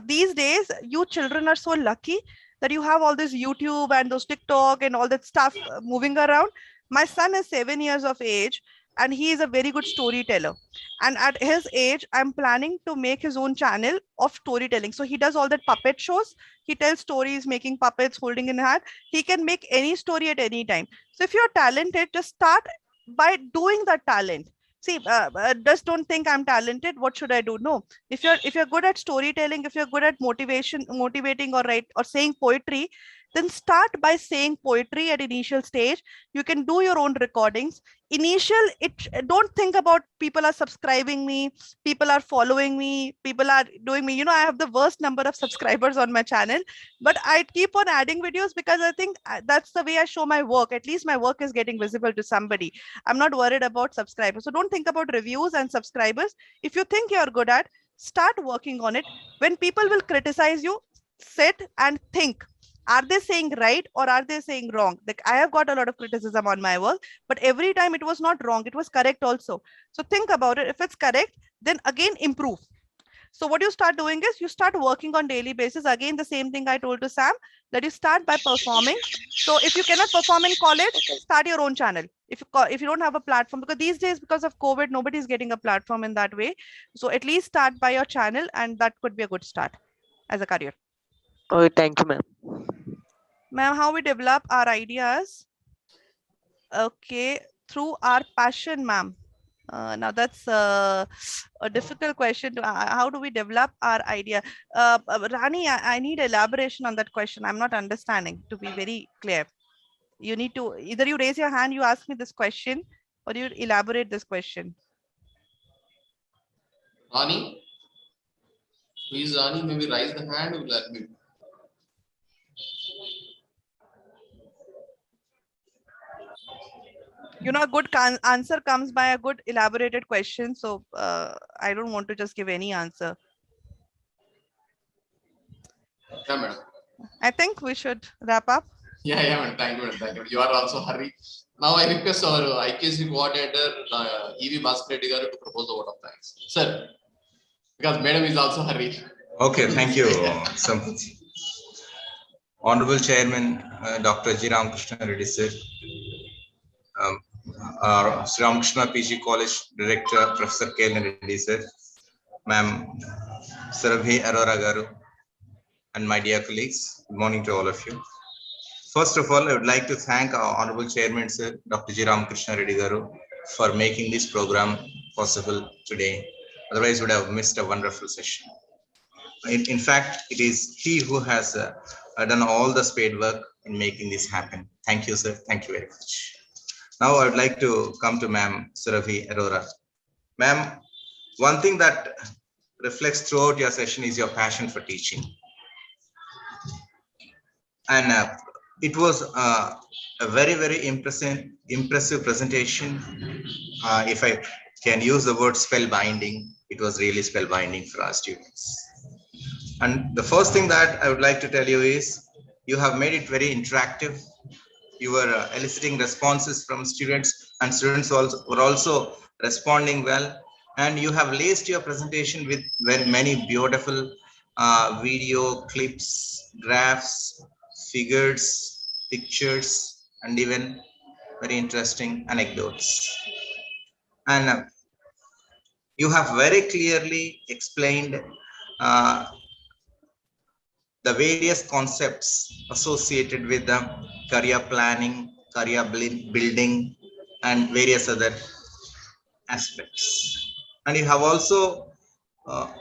These days, you children are so lucky that you have all this YouTube and those TikTok and all that stuff moving around. My son is 7 years of age and he is a very good storyteller. And at his age, I'm planning to make his own channel of storytelling. So he does all that puppet shows. He tells stories, making puppets, holding in hand. He can make any story at any time. So if you're talented, just start by doing that talent. See, just don't think I'm talented. What should I do? No, if you're good at storytelling, if you're good at motivating or write or saying poetry, then start by saying poetry at initial stage. You can do your own recordings. Don't think about people are subscribing me, people are following me, people are doing me. I have the worst number of subscribers on my channel, but I keep on adding videos because I think that's the way I show my work. At least my work is getting visible to somebody. I'm not worried about subscribers. So don't think about reviews and subscribers. If you think you're good at, start working on it. When people will criticize you, sit and think, are they saying right or are they saying wrong? Like I have got a lot of criticism on my work, but every time it was not wrong, it was correct also. So think about it. If it's correct, then again improve. So what you start doing is you start working on daily basis. Again, the same thing I told to Sam, that you start by performing. So if you cannot perform in college, start your own channel. If you don't have a platform, because these days, because of COVID, nobody's getting a platform in that way. So at least start by your channel, and that could be a good start as a career. Oh, thank you, ma'am. Ma'am, how we develop our ideas? Okay, through our passion, ma'am. Now that's a difficult question. How do we develop our idea? Rani, I need elaboration on that question. I'm not understanding, to be very clear. You need to, either you raise your hand, you ask me this question, or you elaborate this question. Rani? Who is Rani? Maybe raise the hand. We'll admit. A good answer comes by a good elaborated question. So I don't want to just give any answer. Yeah, madam. I think we should wrap up. Yeah, madam. Thank you, madam. Thank you. You are also hurry. Now I request our IKC coordinator, EV Bhaskar Reddy garu to propose a vote of thanks. Sir, because madam is also hurried. Okay, thank you. Honorable Chairman, Dr. G. Ramakrishna Reddy sir, Sri Ramakrishna PG College Director, Professor K. Reddy sir, Ma'am Surabhi Arora Garu, and my dear colleagues. Good morning to all of you. First of all, I would like to thank our Honorable Chairman, Sir, Dr. G. Ramakrishna Reddy Garu, for making this program possible today. Otherwise, we would have missed a wonderful session. In fact, it is he who has done all the spade work in making this happen. Thank you, sir. Thank you very much. Now, I would like to come to Ma'am Surabhi Arora. Ma'am, one thing that reflects throughout your session is your passion for teaching. And it was a very, very impressive presentation. If I can use the word spellbinding, it was really spellbinding for our students. And the first thing that I would like to tell you is you have made it very interactive. You were eliciting responses from students, and students were also responding well. And you have laced your presentation with very many beautiful video clips, graphs, figures, pictures, and even very interesting anecdotes. And you have very clearly explained the various concepts associated with the career planning, career building, and various other aspects. And you have also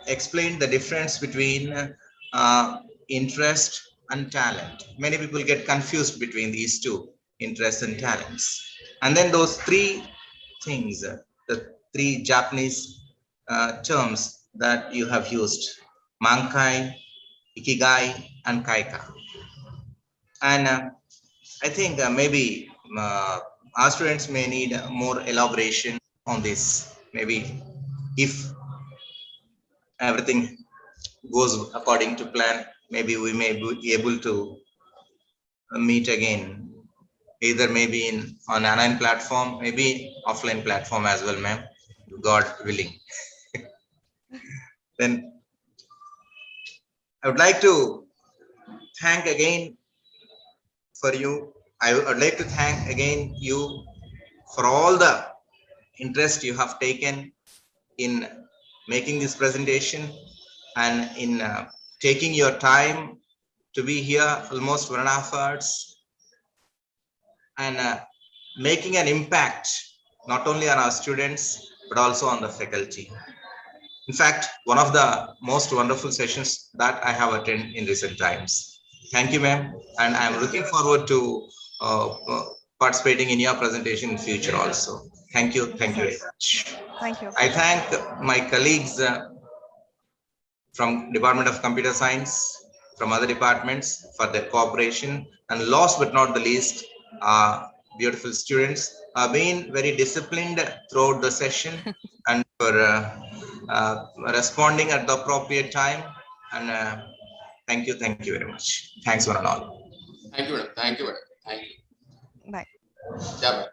explained the difference between interest and talent. Many people get confused between these two, interest and talents. And then those three things, the three Japanese terms that you have used, Mankai, Ikigai, and Kaika. And I think maybe our students may need more elaboration on this. Maybe if everything goes according to plan, maybe we may be able to meet again, either maybe on online platform, maybe offline platform as well, ma'am, God willing. Then I would like to thank again for you. I would like to thank again you for all the interest you have taken in making this presentation and in taking your time to be here almost 1.5 hours and making an impact not only on our students but also on the faculty. In fact, one of the most wonderful sessions that I have attended in recent times. Thank you, ma'am, and I'm looking forward to participating in your presentation in future also. Thank you very much. Thank you. I thank my colleagues from Department of Computer Science, from other departments for their cooperation, and last but not the least, beautiful students have been very disciplined throughout the session and for responding at the appropriate time. And thank you very much. Thanks one and all. Thank you, madam. Thank you, madam. Thank you. Bye. Yeah, madam.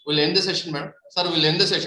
We'll end the session, madam. Sir, we'll end the session.